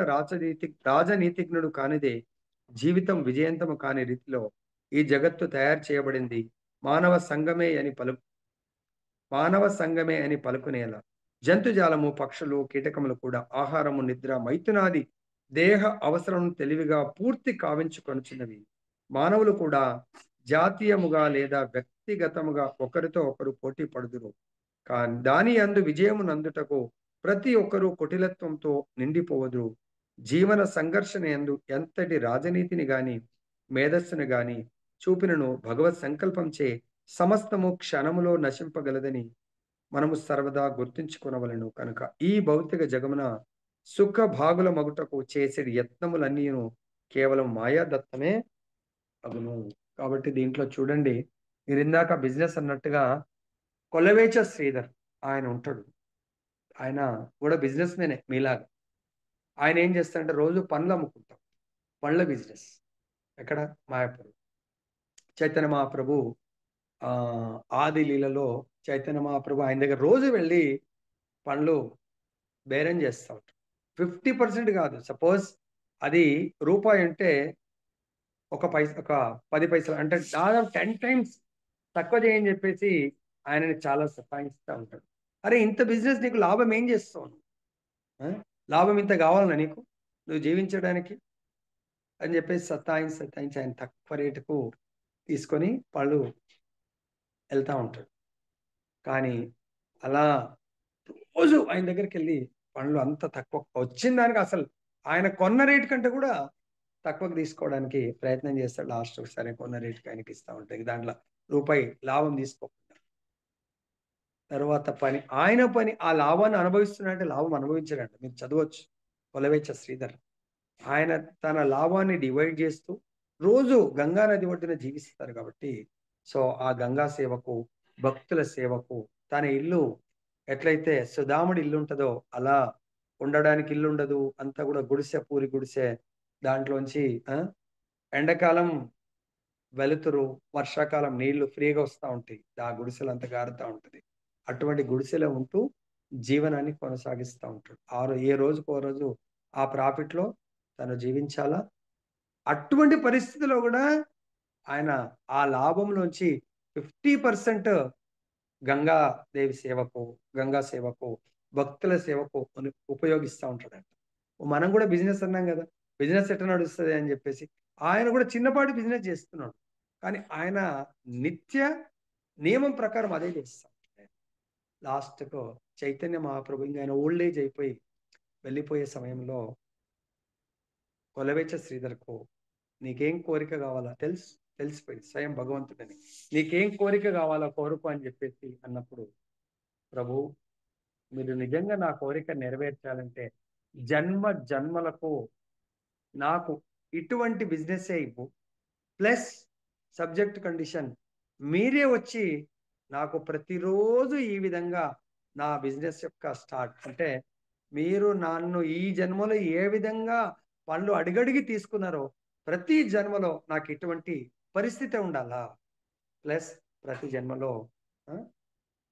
రాజనీతిజ్ఞుడు కానిదే జీవితం విజయంతము కాని రీతిలో ఈ జగత్తు తయారు చేయబడింది. మానవ సంఘమే అని పలుకునేలా జంతుజాలము, పక్షులు, కీటకములు కూడా ఆహారము, నిద్ర, మైథునాది దేహ అవసరం తెలివిగా పూర్తి కావించుకొనుచున్నవి. మానవులు కూడా జాతీయముగా లేదా వ్యక్తిగతముగా ఒకరితో ఒకరు పోటీ పడుదురు. కానీ దాని యందు విజయము నందుటకు ప్రతి ఒక్కరూ కుటిలత్వంతో నిండిపోవదురు. జీవన సంఘర్షణ యందు ఎంతటి రాజనీతిని గాని మేధస్సును గాని చూపినను భగవత్ సంకల్పంచే సమస్తము క్షణములో నశింపగలదని మనము సర్వదా గుర్తుంచుకునవలను. కనుక ఈ భౌతిక జగమున సుఖ భాగుల మగుటకు చేసేది యత్నములన్నీను కేవలం మాయాదత్తమే అగును. కాబట్టి దీంట్లో చూడండి, మీరు ఇందాక బిజినెస్ అన్నట్టుగా కొలవేచ శ్రీధర్ ఆయన ఉంటాడు. ఆయన కూడా బిజినెస్ మేనే మీలాగా. ఆయన ఏం చేస్తాడంటే రోజు పండ్లు అమ్ముకుంటాం, పండ్ల బిజినెస్. ఎక్కడ? మాయాపూర్. చైతన్య మహాప్రభు ఆది లీలలో చైతన్య మహాప్రభు ఆయన దగ్గర రోజు వెళ్ళి పండ్లు బేరం చేస్తూ ఉంటారు. 50% కాదు, సపోజ్ అది రూపాయి అంటే ఒక 10 పైసలు అంటే దాదాపు 10 టైమ్స్ తక్కువ చేయని చెప్పేసి ఆయనని చాలా సతాయిస్తూ ఉంటాడు. అరే ఇంత బిజినెస్ నీకు లాభం ఏం చేస్తావు నువ్వు? ఆ? లాభం ఇంత కావాలన్నా నీకు నువ్వు జీవించడానికి అని చెప్పేసి సతాయించి ఆయన తక్కువ రేటుకు తీసుకొని వాళ్ళు వెళ్తా ఉంటాడు. కానీ అలా రోజు ఆయన దగ్గరికి వెళ్ళి పండ్లు అంత తక్కువ వచ్చిన దానికి అసలు ఆయన కొన్న రేటు కంటే కూడా తక్కువకు తీసుకోవడానికి ప్రయత్నం చేస్తాడు. లాస్ట్ సరే కొన్న రేటుకి ఆయనకి ఇస్తా ఉంటాయి. దాంట్లో రూపాయి లాభం తీసుకోకుండా తర్వాత పని ఆ లాభాన్ని అనుభవిస్తున్నాడంటే లాభం అనుభవించాడంట. మీరు చదవచ్చు కొలవేచ శ్రీధర్. ఆయన తన లాభాన్ని డివైడ్ చేస్తూ రోజు గంగా నది ఒడ్డున జీవిస్తారు కాబట్టి సో ఆ గంగా సేవకు భక్తుల సేవకు తన ఇల్లు ఎట్లయితే సుధాముడి ఇల్లు ఉంటుందో అలా ఉండడానికి ఇల్లు ఉండదు, అంతా కూడా గుడిసె పూరి గుడిసె. దాంట్లోంచి ఎండాకాలం వెలుతురు, వర్షాకాలం నీళ్లు ఫ్రీగా వస్తూ ఉంటాయి. ఆ గుడిసెలు అంతా గారుతూ ఉంటుంది. అటువంటి గుడిసెలో ఉంటూ జీవనాన్ని కొనసాగిస్తూ ఉంటాడు. ఏ రోజుకు ఓ రోజు ఆ ప్రాఫిట్ లో తను జీవించాలా. అటువంటి పరిస్థితిలో కూడా ఆయన ఆ లాభంలోంచి 50% గంగాదేవి సేవకు, గంగా సేవకు, భక్తుల సేవకు ఉపయోగిస్తూ ఉంటాడంట. మనం కూడా బిజినెస్ అన్నాం కదా, బిజినెస్ ఎట్లా నడుస్తుంది అని చెప్పేసి ఆయన కూడా చిన్నపాటి బిజినెస్ చేస్తున్నాడు. కానీ ఆయన నిత్య నియమం ప్రకారం అదే చేస్తాం. లాస్ట్కు చైతన్య మహాప్రభు ఇంకా ఆయన ఓల్డ్ ఏజ్ అయిపోయి వెళ్ళిపోయే సమయంలో కొలవేచ శ్రీధర్కు నీకేం కోరిక కావాలా తెలిసిపోయింది స్వయం భగవంతుడని. నీకేం కోరిక కావాలా కోరుకు అని చెప్పేసి అన్నప్పుడు ప్రభు మీరు నిజంగా నా కోరిక నెరవేర్చాలంటే జన్మ జన్మలకు నాకు ఇటువంటి బిజినెస్ ఇవ్వు, ప్లస్ సబ్జెక్ట్ కండిషన్ మీరే వచ్చి నాకు ప్రతిరోజు ఈ విధంగా నా బిజినెస్ యొక్క స్టార్ట్ అంటే మీరు నన్ను ఈ జన్మలో ఏ విధంగా పనులు అడిగడిగి తీసుకున్నారో ప్రతి జన్మలో నాకు ఇటువంటి పరిస్థితి ఉండాలా, ప్లస్ ప్రతి జన్మలో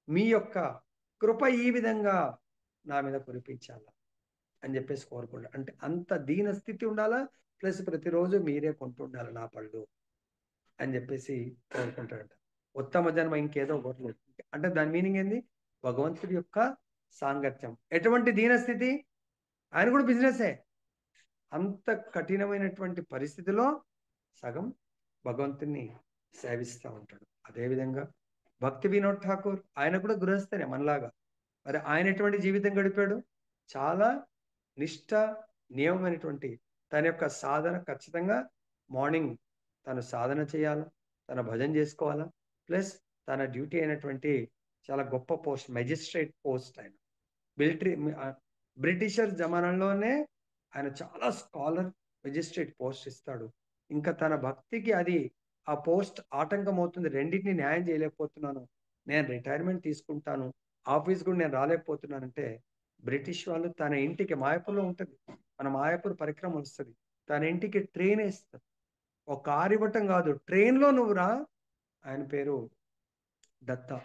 మీ యొక్క కృప ఈ విధంగా నా మీద కురిపించాలా అని చెప్పేసి కోరుకుంటా. అంటే అంత దీన స్థితి ఉండాలా, ప్లస్ ప్రతిరోజు మీరే కొంటుండాలి నా పళ్ళు అని చెప్పేసి కోరుకుంటాడంట. ఉత్తమ జన్మ ఇంకేదో కోరలేదు అంటే దాని మీనింగ్ ఏంది? భగవంతుడి యొక్క సాంగత్యం. ఎటువంటి దీనస్థితి? ఆయన కూడా బిజినెసే. అంత కఠినమైనటువంటి పరిస్థితిలో సగం భగవంతుని సేవిస్తూ ఉంటాడు. అదేవిధంగా భక్తి వినోద్ ఠాకూర్ ఆయన కూడా గృహస్థనే మనలాగా. మరి ఆయన ఎటువంటి జీవితం గడిపాడు? చాలా నిష్ఠ నియమమైనటువంటి తన యొక్క సాధన ఖచ్చితంగా మార్నింగ్ తను సాధన చేయాలా, తన భజన చేసుకోవాలా, ప్లస్ తన డ్యూటీ అయినటువంటి చాలా గొప్ప పోస్ట్ మెజిస్ట్రేట్ పోస్ట్ ఆయన మిలిటరీ బ్రిటిషర్ జమానంలోనే ఆయన చాలా స్కాలర్ మెజిస్ట్రేట్ పోస్ట్ ఇస్తాడు. ఇంకా తన భక్తికి అది ఆ పోస్ట్ ఆటంకం అవుతుంది, రెండింటిని న్యాయం చేయలేకపోతున్నాను, నేను రిటైర్మెంట్ తీసుకుంటాను, ఆఫీస్ కూడా నేను రాలేకపోతున్నానంటే బ్రిటిష్ వాళ్ళు తన ఇంటికి మాయాపూర్లో ఉంటుంది, మన మాయాపూర్ పరిక్రమ వస్తుంది, తన ఇంటికి ట్రైన్ వేస్తారు. ఒక కారు ఇవ్వటం కాదు, ట్రైన్లో నువ్వు రా, ఆయన పేరు దత్తా.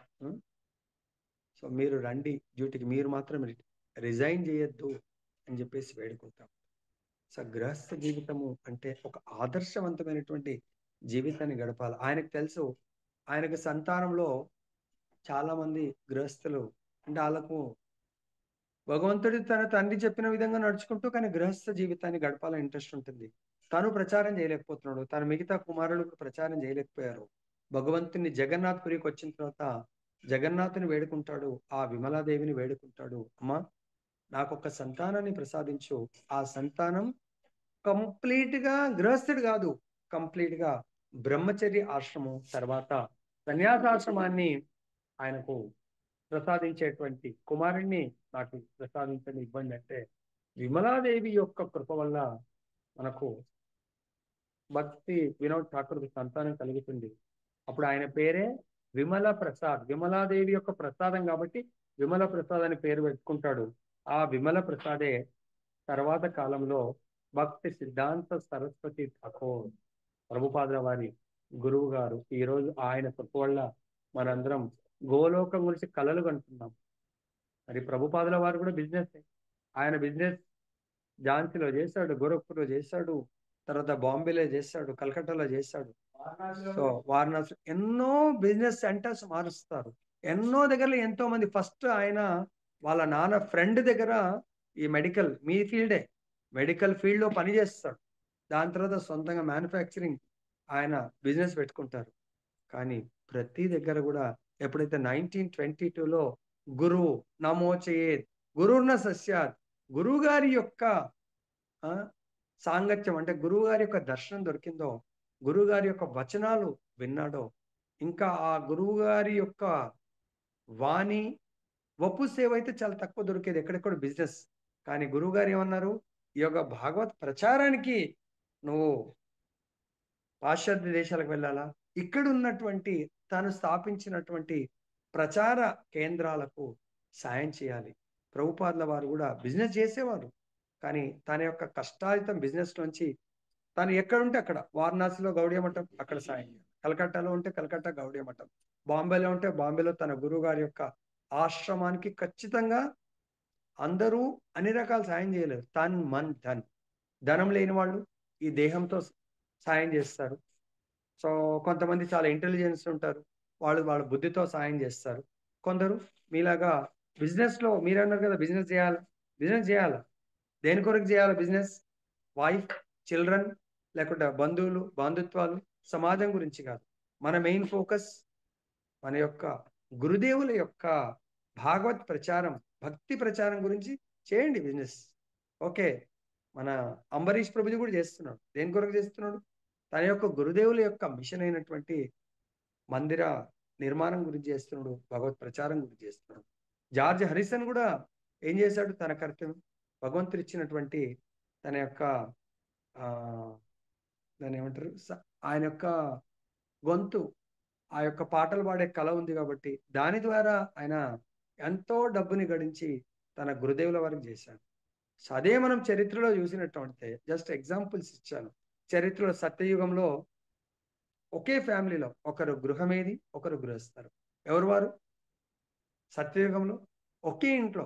సో మీరు రండి డ్యూటీకి, మీరు మాత్రం రిజైన్ చేయొద్దు అని చెప్పేసి వేడుకుంటాం. సో గృహస్థ జీవితము అంటే ఒక ఆదర్శవంతమైనటువంటి జీవితాన్ని గడపాలి. ఆయనకు తెలుసు ఆయనకు సంతానంలో చాలా మంది గృహస్థులు అంటే వాళ్ళకు భగవంతుడి తన తండ్రి చెప్పిన విధంగా నడుచుకుంటూ కానీ గృహస్థ జీవితాన్ని గడపాలని ఇంట్రెస్ట్ ఉంటుంది. తను ప్రచారం చేయలేకపోతున్నాడు, తన మిగతా కుమారులకు ప్రచారం చేయలేకపోయారు. భగవంతుని జగన్నాథ్పురికి వచ్చిన తర్వాత జగన్నాథుని వేడుకుంటాడు, ఆ విమలాదేవిని వేడుకుంటాడు, అమ్మా నాకు ఒక సంతానాన్ని ప్రసాదించు. ఆ సంతానం కంప్లీట్ గా గృహస్థుడు కాదు, కంప్లీట్ గా బ్రహ్మచర్య ఆశ్రమం తర్వాత సన్యాసాశ్రమాన్ని ఆయనకు ప్రసాదించేటువంటి కుమారుణ్ణి నాకు ప్రసాదించని ఇబ్బంది అంటే విమలాదేవి యొక్క కృప వల్ల మనకు భక్తి వినోద్ ఠాకూర్ సంతానం కలుగుతుంది. అప్పుడు ఆయన పేరే విమల ప్రసాద్, విమలాదేవి యొక్క ప్రసాదం కాబట్టి విమల ప్రసాద్ అని పేరు పెట్టుకుంటాడు. ఆ విమల ప్రసాదే తర్వాత కాలంలో భక్తి సిద్ధాంత సరస్వతి ఠాకూర్ ప్రభుపాదుల వారి గురువు గారు. ఈరోజు ఆయన కృప వల్ల మనందరం గోలోకం గురించి కలలు కంటున్నాం. మరి ప్రభుపాదుల వారు కూడా బిజినెస్, ఆయన బిజినెస్ ఝాన్సీలో చేశాడు, గోరఖ్పూర్లో చేశాడు, తర్వాత బాంబేలో చేశాడు, కలకట్టాలో చేశాడు. సో వారణాసి ఎన్నో బిజినెస్ సెంటర్స్ మారుస్తారు. ఎన్నో దగ్గర ఎంతో మంది ఫస్ట్ ఆయన వాళ్ళ నాన్న ఫ్రెండ్ దగ్గర ఈ మెడికల్ మీ ఫీల్డే మెడికల్ ఫీల్డ్ లో పని చేస్తాడు. దాని తర్వాత సొంతంగా మ్యానుఫ్యాక్చరింగ్ ఆయన బిజినెస్ పెట్టుకుంటారు. కానీ ప్రతి దగ్గర కూడా ఎప్పుడైతే 1922లో గురువు నమో చేయేత్ గురుర్న సస్యాత్ గురువు గారి యొక్క ఆ, సాంగత్యం అంటే గురువు గారి యొక్క దర్శనం దొరికిందో, గురువు గారి యొక్క వచనాలు విన్నాడో, ఇంకా ఆ గురువు గారి యొక్క వాణి వపు సేవ అయితే చాలా తక్కువ దొరికేది, ఎక్కడెక్కడ బిజినెస్. కానీ గురువు గారు ఏమన్నారు, ఈ యొక్క భాగవత్ ప్రచారానికి నువ్వు పాశ్చాత్య దేశాలకు వెళ్ళాలా, ఇక్కడ ఉన్నటువంటి తాను స్థాపించినటువంటి ప్రచార కేంద్రాలకు సాయం చేయాలి. ప్రభుపాదుల వారు కూడా బిజినెస్ చేసేవారు, కానీ తన యొక్క కష్టార్జితం బిజినెస్ నుంచి తను ఎక్కడుంటే అక్కడ, వారణాసిలో గౌడీయ మఠం అక్కడ సాయం చేయాలి, కలకట్టాలో ఉంటే కలకత్తా గౌడీయ మఠం, బాంబేలో ఉంటే బాంబేలో తన గురువు గారి యొక్క ఆశ్రమానికి ఖచ్చితంగా. అందరూ అన్ని రకాల సాయం చేయలేరు. తన్ మన్ ధన్, ధనం లేని వాళ్ళు ఈ దేహంతో సాయం చేస్తారు. సో కొంతమంది చాలా ఇంటెలిజెన్స్ ఉంటారు, వాళ్ళు వాళ్ళ బుద్ధితో సాయం చేస్తారు. కొందరు మీలాగా బిజినెస్ లో, మీరు అన్నారు కదా బిజినెస్ చేయాలి, బిజినెస్ చేయాలి, దేని కొరకు చేయాలి బిజినెస్? వైఫ్, చిల్డ్రన్, లేకుంటే బంధువులు, బంధుత్వాలు, సమాజం గురించి కాదు. మన మెయిన్ ఫోకస్ మన యొక్క గురుదేవుల యొక్క భాగవత్ ప్రచారం, భక్తి ప్రచారం గురించి చేయండి బిజినెస్. ఓకే, మన అంబరీష్ ప్రభుజీ కూడా చేస్తున్నాడు. దేని కొరకు చేస్తున్నాడు? తన యొక్క గురుదేవుల యొక్క మిషన్ అయినటువంటి మందిర నిర్మాణం గురించి చేస్తున్నాడు, భగవత్ ప్రచారం గురించి చేస్తున్నాడు. జార్జ్ హరిసన్ కూడా ఏం చేశాడు? తన కర్తవ్యం, భగవంతుడు ఇచ్చినటువంటి తన యొక్క ఆ దాన్ని ఏమంటారు, ఆయన యొక్క గొంతు, ఆ యొక్క పాటలు పాడే కళ ఉంది కాబట్టి దాని ద్వారా ఆయన ఎంతో డబ్బుని గడించి తన గురుదేవుల వారికి చేశాడు. సో అదే మనం చరిత్రలో చూసినట్టు జస్ట్ ఎగ్జాంపుల్స్ ఇచ్చాను. చరిత్రలో సత్యయుగంలో ఒకే ఫ్యామిలీలో ఒకరు గృహమేది, ఒకరు గృహస్థరు. ఎవరు వారు? సత్యయుగంలో ఒకే ఇంట్లో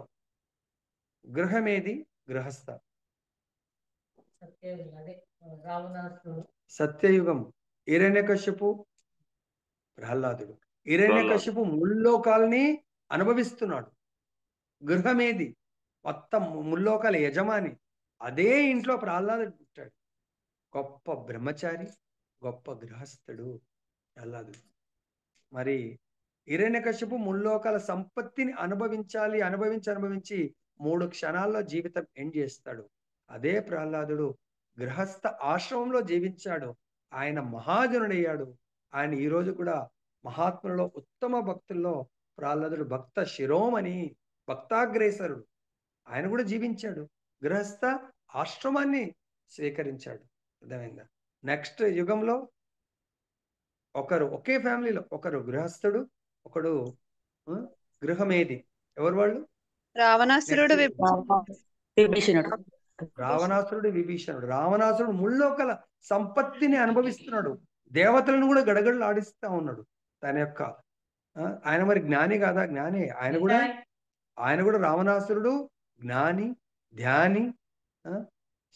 గృహమేది, గృహస్థ. సత్యయుగం హిరణ్యకశ్యపు, ప్రహ్లాదుడు. హిరణ్యకశ్యపు ముల్లోకాలని అనుభవిస్తున్నాడు. గృహమేది మొత్తం ముల్లోకాల యజమాని. అదే ఇంట్లో ప్రహ్లాదుడు పుట్టాడు. గొప్ప బ్రహ్మచారి, గొప్ప గృహస్థుడు ప్రహ్లాదుడు. మరి హిరణ్యకశ్యపు ముల్లోకాల సంపత్తిని అనుభవించాలి, అనుభవించి 3 క్షణాల్లో జీవితం ఎండ్ చేస్తాడు. అదే ప్రహ్లాదుడు గృహస్థ ఆశ్రమంలో జీవించాడు. ఆయన మహాజనుడయ్యాడు. ఆయన ఈరోజు కూడా మహాత్ములలో ఉత్తమ భక్తుల్లో ప్రహ్లాదుడు భక్త శిరోమణి, భక్తాగ్రేసరుడు. ఆయన కూడా జీవించాడు, గృహస్థ ఆశ్రమాన్ని స్వీకరించాడు. అర్థమైందా? నెక్స్ట్ యుగంలో ఒకరు ఒకే ఫ్యామిలీలో ఒకరు గృహస్థుడు, ఒకడు గృహమేది. ఎవరు వాళ్ళు? రావణాసురుడు విభీషణుడు. రావణాసురుడు, విభీషణుడు. రావణాసురుడు ముల్లోకల సంపత్తిని అనుభవిస్తున్నాడు, దేవతలను కూడా గడగడలు ఆడిస్తా ఉన్నాడు. తన యొక్క ఆయన మరి జ్ఞాని కాదా? జ్ఞాని. ఆయన కూడా రావణాసురుడు జ్ఞాని, ధ్యాని.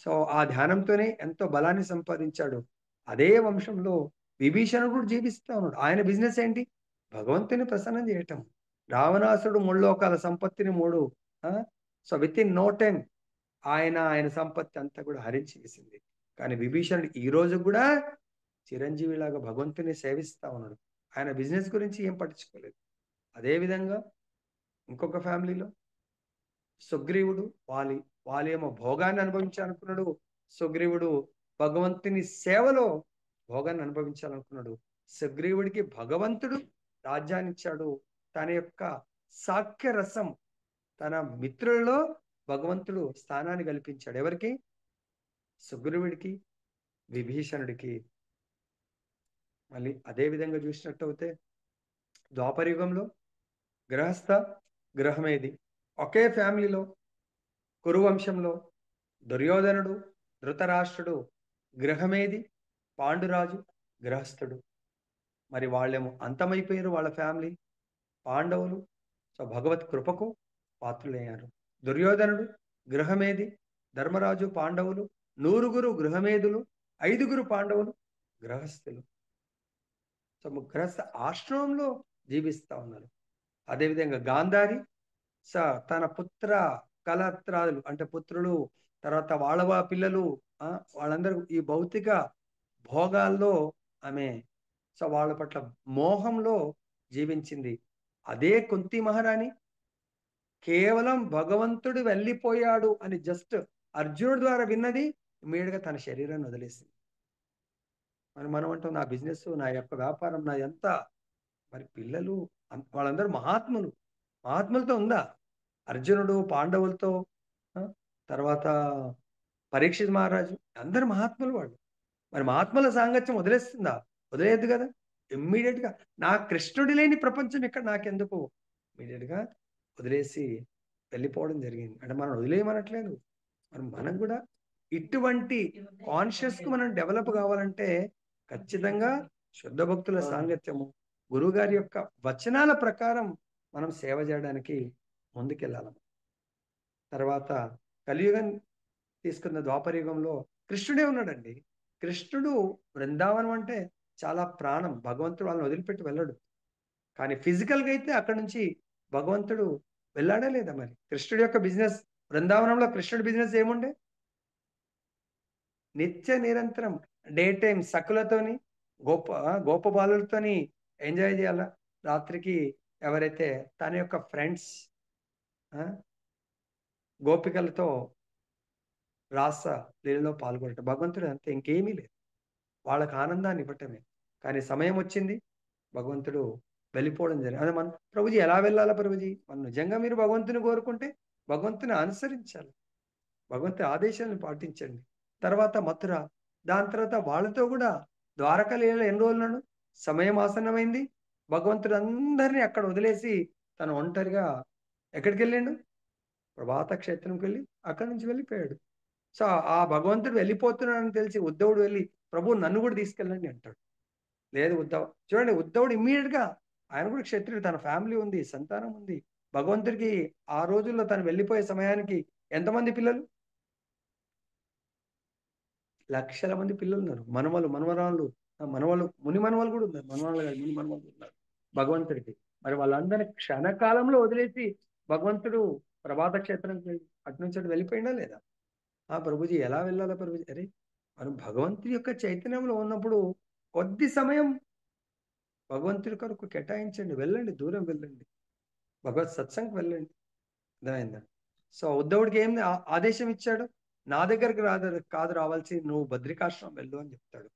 సో ఆ ధ్యానంతోనే ఎంతో బలాన్ని సంపాదించాడు. అదే వంశంలో విభీషణుడు కూడా జీవిస్తా ఉన్నాడు. ఆయన బిజినెస్ ఏంటి? భగవంతుని ప్రసన్నం చేయటం. రావణాసురుడు ముల్లోకాల సంపత్తిని 3 so within no time ఆయన సంపత్తి అంతా కూడా హరించి వేసింది. కానీ విభీషణుడు ఈ రోజు కూడా చిరంజీవిలాగా భగవంతుని సేవిస్తా ఉన్నాడు. ఆయన బిజినెస్ గురించి ఏం పట్టించుకోలేదు. అదేవిధంగా ఇంకొక ఫ్యామిలీలో సుగ్రీవుడు, వాలి ఏమో భోగాన్ని అనుభవించాలనుకున్నాడు. సుగ్రీవుడు భగవంతుని సేవలో భోగాన్ని అనుభవించాలనుకున్నాడు. సుగ్రీవుడికి భగవంతుడు రాజ్యాన్ని ఇచ్చాడు. తన యొక్క సాఖ్య రసం, తన మిత్రులలో భగవంతుడు స్థానాన్ని కల్పించాడు. ఎవరికి? సుగ్రీవుడికి, విభీషణుడికి. మళ్ళీ అదే విధంగా చూసినట్టు అయితే ద్వాపరయుగంలో గృహస్థ, గృహమేది. ఒకే ఫ్యామిలీలో కురువంశంలో దుర్యోధనుడు, ధృతరాష్ట్రుడు గృహమేది, పాండురాజు గృహస్థుడు. మరి వాళ్ళేమో అంతమైపోయారు వాళ్ళ ఫ్యామిలీ. పాండవులు సో భగవత్ కృపకు పాత్రులయ్యారు. దుర్యోధనుడు గృహమేది, ధర్మరాజు పాండవులు, 100 గృహమేధులు, 5 పాండవులు గృహస్థులు. సో గృహస్థ ఆశ్రమంలో జీవిస్తా ఉన్నారు. అదేవిధంగా గాంధారి తన పుత్ర కలత్రాలు అంటే పుత్రులు, తర్వాత వాళ్ళ పిల్లలు, వాళ్ళందరూ ఈ భౌతిక భోగాల్లో ఆమె వాళ్ళ పట్ల మోహంలో జీవించింది. అదే కుంతి మహారాణి కేవలం భగవంతుడు వెళ్ళిపోయాడు అని జస్ట్ అర్జునుడి ద్వారా విన్నది, ఇమ్మీడియట్గా తన శరీరాన్ని వదిలేసింది. మనం అంటాం నా బిజినెస్, నా యొక్క వ్యాపారం, నా ఎంత, మరి పిల్లలు వాళ్ళందరూ మహాత్ములతో ఉందా? అర్జునుడు పాండవులతో, తర్వాత పరీక్షిత్ మహారాజు అందరు మహాత్ములు వాళ్ళు. మరి మహాత్ముల సాంగత్యం వదిలేస్తుందా? వదిలేదు కదా. ఇమ్మీడియట్ గా నా కృష్ణుడి లేని ప్రపంచం ఇక్కడ నాకెందుకు, ఇమ్మీడియట్ గా వదిలేసి వెళ్ళిపోవడం జరిగింది. అంటే మనం వదిలేయమనట్లేదు, మనం కూడా ఇటువంటి కాన్షియస్ కు మనం డెవలప్ కావాలంటే ఖచ్చితంగా శుద్ధ భక్తుల సాంగత్యము, గురువు గారి యొక్క వచనాల ప్రకారం మనం సేవ చేయడానికి ముందుకెళ్ళాలి. తర్వాత కలియుగం తీసుకున్న ద్వాపరయుగంలో కృష్ణుడే ఉన్నాడండి. కృష్ణుడు బృందావనం అంటే చాలా ప్రాణం, భగవంతుడు వాళ్ళని వదిలిపెట్టి వెళ్ళడు. కానీ ఫిజికల్గా అయితే అక్కడి నుంచి భగవంతుడు వెళ్ళాడా లేదా? మరి కృష్ణుడి యొక్క బిజినెస్, బృందావనంలో కృష్ణుడి బిజినెస్ ఏముండే? నిత్య నిరంతరం డే టైం సకులతోని, గోప బాలులతోని ఎంజాయ్ చేయాలా. రాత్రికి ఎవరైతే తన యొక్క ఫ్రెండ్స్ గోపికలతో రాస లీలలో పాల్గొనటం, భగవంతుడు అంతే, ఇంకేమీ లేదు. వాళ్ళకి ఆనందాన్ని ఇవ్వటమే. కానీ సమయం వచ్చింది, భగవంతుడు వెళ్ళిపోవడం జరిగింది. అదే మనం ప్రభుజీ ఎలా వెళ్ళాలా? ప్రభుజీ మనం నిజంగా మీరు భగవంతుని కోరుకుంటే భగవంతుని అనుసరించాలి, భగవంతుని ఆదేశాలను పాటించండి. తర్వాత మథుర, దాని తర్వాత వాళ్ళతో కూడా ద్వారకా లీలలో ఎన్ని రోజులను సమయం ఆసన్నమైంది. భగవంతుడు అందరినీ అక్కడ వదిలేసి తను ఒంటరిగా ఎక్కడికి వెళ్ళిండు? ప్రభాత క్షేత్రంకి వెళ్ళి అక్కడి నుంచి వెళ్ళిపోయాడు. సో ఆ భగవంతుడు వెళ్ళిపోతున్నాడని తెలిసి ఉద్ధవుడు వెళ్ళి ప్రభు నన్ను కూడా తీసుకెళ్ళండి అంటాడు. లేదు ఉద్ధవ్, చూడండి ఉద్ధవుడు ఇమ్మీడియట్ గా, ఆయన కూడా క్షత్రుడు, తన ఫ్యామిలీ ఉంది, సంతానం ఉంది. భగవంతుడికి ఆ రోజుల్లో తను వెళ్ళిపోయే సమయానికి ఎంతమంది పిల్లలు? లక్షల మంది పిల్లలు ఉన్నారు. మనవలు, మనవరాళ్ళు, మనవలు, ముని మనవలు కూడా ఉన్నారు. మనవాళ్ళు కాదు, ముని మనవలు ఉన్నారు భగవంతుడికి. మరి వాళ్ళందరినీ క్షణకాలంలో వదిలేసి భగవంతుడు ప్రభాత క్షేత్రానికి అటు నుంచి అటు వెళ్ళిపోయినా లేదా? ప్రభుజీ ఎలా వెళ్ళాలా ప్రభుజీ? అరే మనం భగవంతుడి యొక్క చైతన్యంలో ఉన్నప్పుడు కొద్ది సమయం భగవంతుడి కొరకు కేటాయించండి, వెళ్ళండి, దూరం వెళ్ళండి, భగవత్ సత్సంగం వెళ్ళండి. అర్థమైందా? సో ఉద్ధవుడికి ఏం ఆదేశం ఇచ్చాడు? నా దగ్గరికి కాదు రావాల్సి, నువ్వు బద్రికాశ్రమం వెళ్ళు అని చెప్తాడు.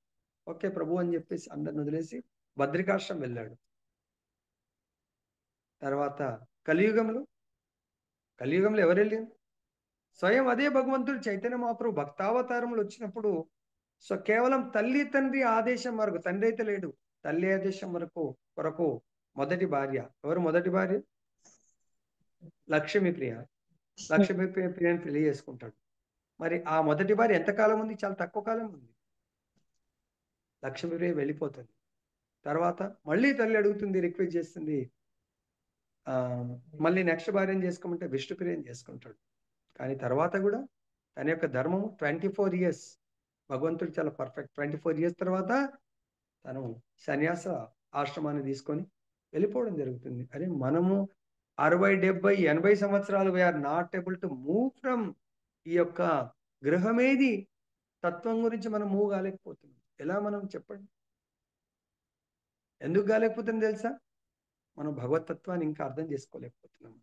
ఓకే ప్రభు అని చెప్పేసి అందరిని వదిలేసి బద్రికాశ్రమం వెళ్ళాడు. తర్వాత కలియుగంలో ఎవరు వెళ్ళారు? స్వయం అదే భగవంతుడు చైతన్య మహాప్రభు భక్తావతారములు వచ్చినప్పుడు, సో కేవలం తల్లి తండ్రి ఆదేశం వరకు, తండ్రి అయితే లేడు, తల్లి ఆదేశం కొరకు మొదటి భార్య ఎవరు? మొదటి భార్య లక్ష్మీప్రియ. లక్ష్మీప్రియని పెళ్లి చేసుకుంటాడు. మరి ఆ మొదటి భార్య ఎంతకాలం ఉంది? చాలా తక్కువ కాలం ఉంది. లక్ష్మీప్రియ వెళ్ళిపోతుంది. తర్వాత మళ్ళీ తల్లి అడుగుతుంది, రిక్వెస్ట్ చేస్తుంది, మళ్ళీ నెక్స్ట్ భార్యను చేసుకోమంటే విష్ణుప్రియని చేసుకుంటాడు. కానీ తర్వాత కూడా తన యొక్క ధర్మము 24 years, భగవంతుడు చాలా పర్ఫెక్ట్. 24 years తర్వాత తను సన్యాస ఆశ్రమాన్ని తీసుకొని వెళ్ళిపోవడం జరుగుతుంది. అరే మనము 60, 70, 80 సంవత్సరాలు we are not able to move from ఈ యొక్క గృహమేది తత్వం గురించి మనం మూవ్ కాలేకపోతున్నాం. ఎలా మనం చెప్పండి? ఎందుకు కాలేకపోతుంది తెలుసా? మనం భగవతత్వాన్ని ఇంకా అర్థం చేసుకోలేకపోతున్నాం.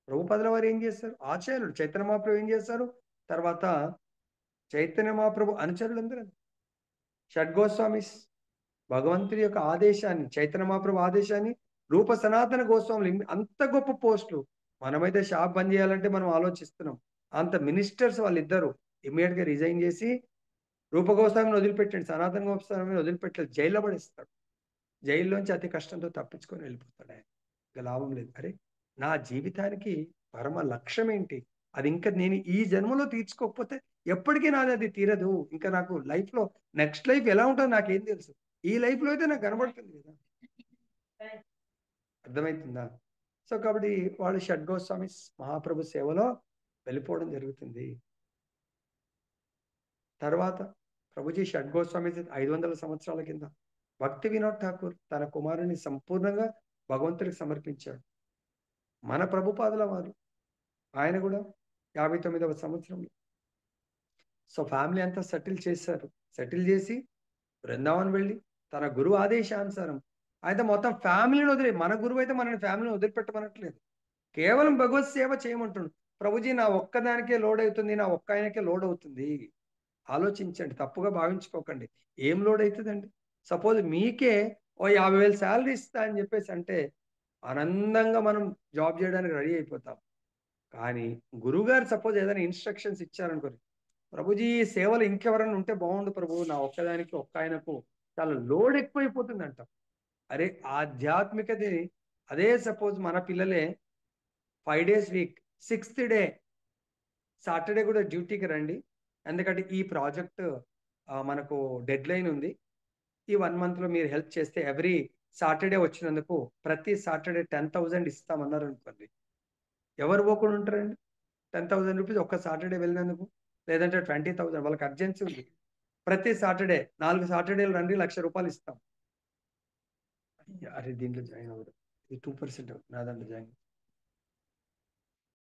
ప్రభుపాదుల వారు ఏం చేస్తారు? ఆచార్యులు చైతన్య మహాప్రభు ఏం చేస్తారు? తర్వాత చైతన్య మహాప్రభు అనుచరులందరూ షడ్గోస్వామిస్ భగవంతుడి యొక్క ఆదేశాన్ని, చైతన్య మహాప్రభు ఆదేశాన్ని, రూప సనాతన గోస్వాములు, అంత గొప్ప పోస్టులు. మనమైతే షాప్ బంద్ చేయాలంటే మనం ఆలోచిస్తున్నాం. అంత మినిస్టర్స్ వాళ్ళిద్దరు ఇమ్మీడియట్ గా రిజైన్ చేసి రూప గోస్వామిని వదిలిపెట్టండి, సనాతన గోస్వామిని వదిలిపెట్టాడు, జైల్లో పడేస్తాడు. జైల్లోంచి అతి కష్టంతో తప్పించుకొని వెళ్ళిపోతాడు. ఆయన ఇంకా లాభం లేదు. అరే నా జీవితానికి పరమ లక్ష్యం ఏంటి? అది ఇంకా నేను ఈ జన్మలో తీర్చుకోకపోతే ఎప్పటికీ నాది అది తీరదు. ఇంకా నాకు లైఫ్ లో నెక్స్ట్ లైఫ్ ఎలా ఉంటుందో నాకేం తెలుసు? ఈ లైఫ్ లో అయితే నాకు కనబడుతుంది కదా. అర్థమవుతుందా? సో కాబట్టి వాళ్ళు షడ్గోస్వామి మహాప్రభు సేవలో వెళ్ళిపోవడం జరుగుతుంది. తర్వాత ప్రభుజీ షడ్గోస్వామి 500 సంవత్సరాల కింద భక్తి వినోద్ ఠాకూర్ తన కుమారుని సంపూర్ణంగా భగవంతుడికి సమర్పించాడు. మన ప్రభుపాదుల వారు ఆయన కూడా 59వ సంవత్సరంలో. సో ఫ్యామిలీ అంతా సెటిల్ చేశారు. సెటిల్ చేసి బృందావన్ వెళ్ళి తన గురువు ఆదేశానుసారం అయితే మొత్తం ఫ్యామిలీని వదిలే, మన గురువు అయితే మనని ఫ్యామిలీని వదిలిపెట్టమనట్లేదు, కేవలం భగవత్ సేవ చేయమంటుండు. ప్రభుజీ నా ఒక్కదానికే లోడ్ అవుతుంది, నా ఒక్క ఆయనకే లోడ్ అవుతుంది. ఆలోచించండి, తప్పుగా భావించుకోకండి. ఏం లోడ్ అవుతుందండి? సపోజ్ మీకే ఓ 50,000 శాలరీ ఇస్తా అని చెప్పేసి అంటే ఆనందంగా మనం జాబ్ చేయడానికి రెడీ అయిపోతాం. కానీ గురువుగారు సపోజ్ ఏదైనా ఇన్స్ట్రక్షన్స్ ఇచ్చారనుకోండి, ప్రభుజీ ఈ సేవలు ఇంకెవరైనా ఉంటే బాగుండు ప్రభు, నా ఒక్కదానికి ఒక్క ఆయనకు చాలా లోడ్ ఎక్కువైపోతుంది అంటాం. అరే ఆధ్యాత్మికత అదే సపోజ్ మన పిల్లలే 5 days week, 6th day Saturday కూడా డ్యూటీకి రండి, ఎందుకంటే ఈ ప్రాజెక్ట్ మనకు డెడ్ లైన్ ఉంది, ఈ 1 monthలో మీరు హెల్ప్ చేస్తే ఎవ్రీ సాటర్డే వచ్చినందుకు ప్రతి సాటర్డే 10,000 ఇస్తామన్నారు అనుకోండి, ఎవరు పోకుండా ఉంటారండి? 10,000 రూపీస్ ఒక్క సాటర్డే వెళ్ళినందుకు, లేదంటే 20,000. వాళ్ళకి అర్జెన్సీ ఉంది. ప్రతి సాటర్డే 4 సాటర్డేలు రండి, ₹1,00,000 ఇస్తాం. అరే దీంట్లో జాయిన్ అవ్వదు, ఇది 2% నా దాంట్లో జాయిన్.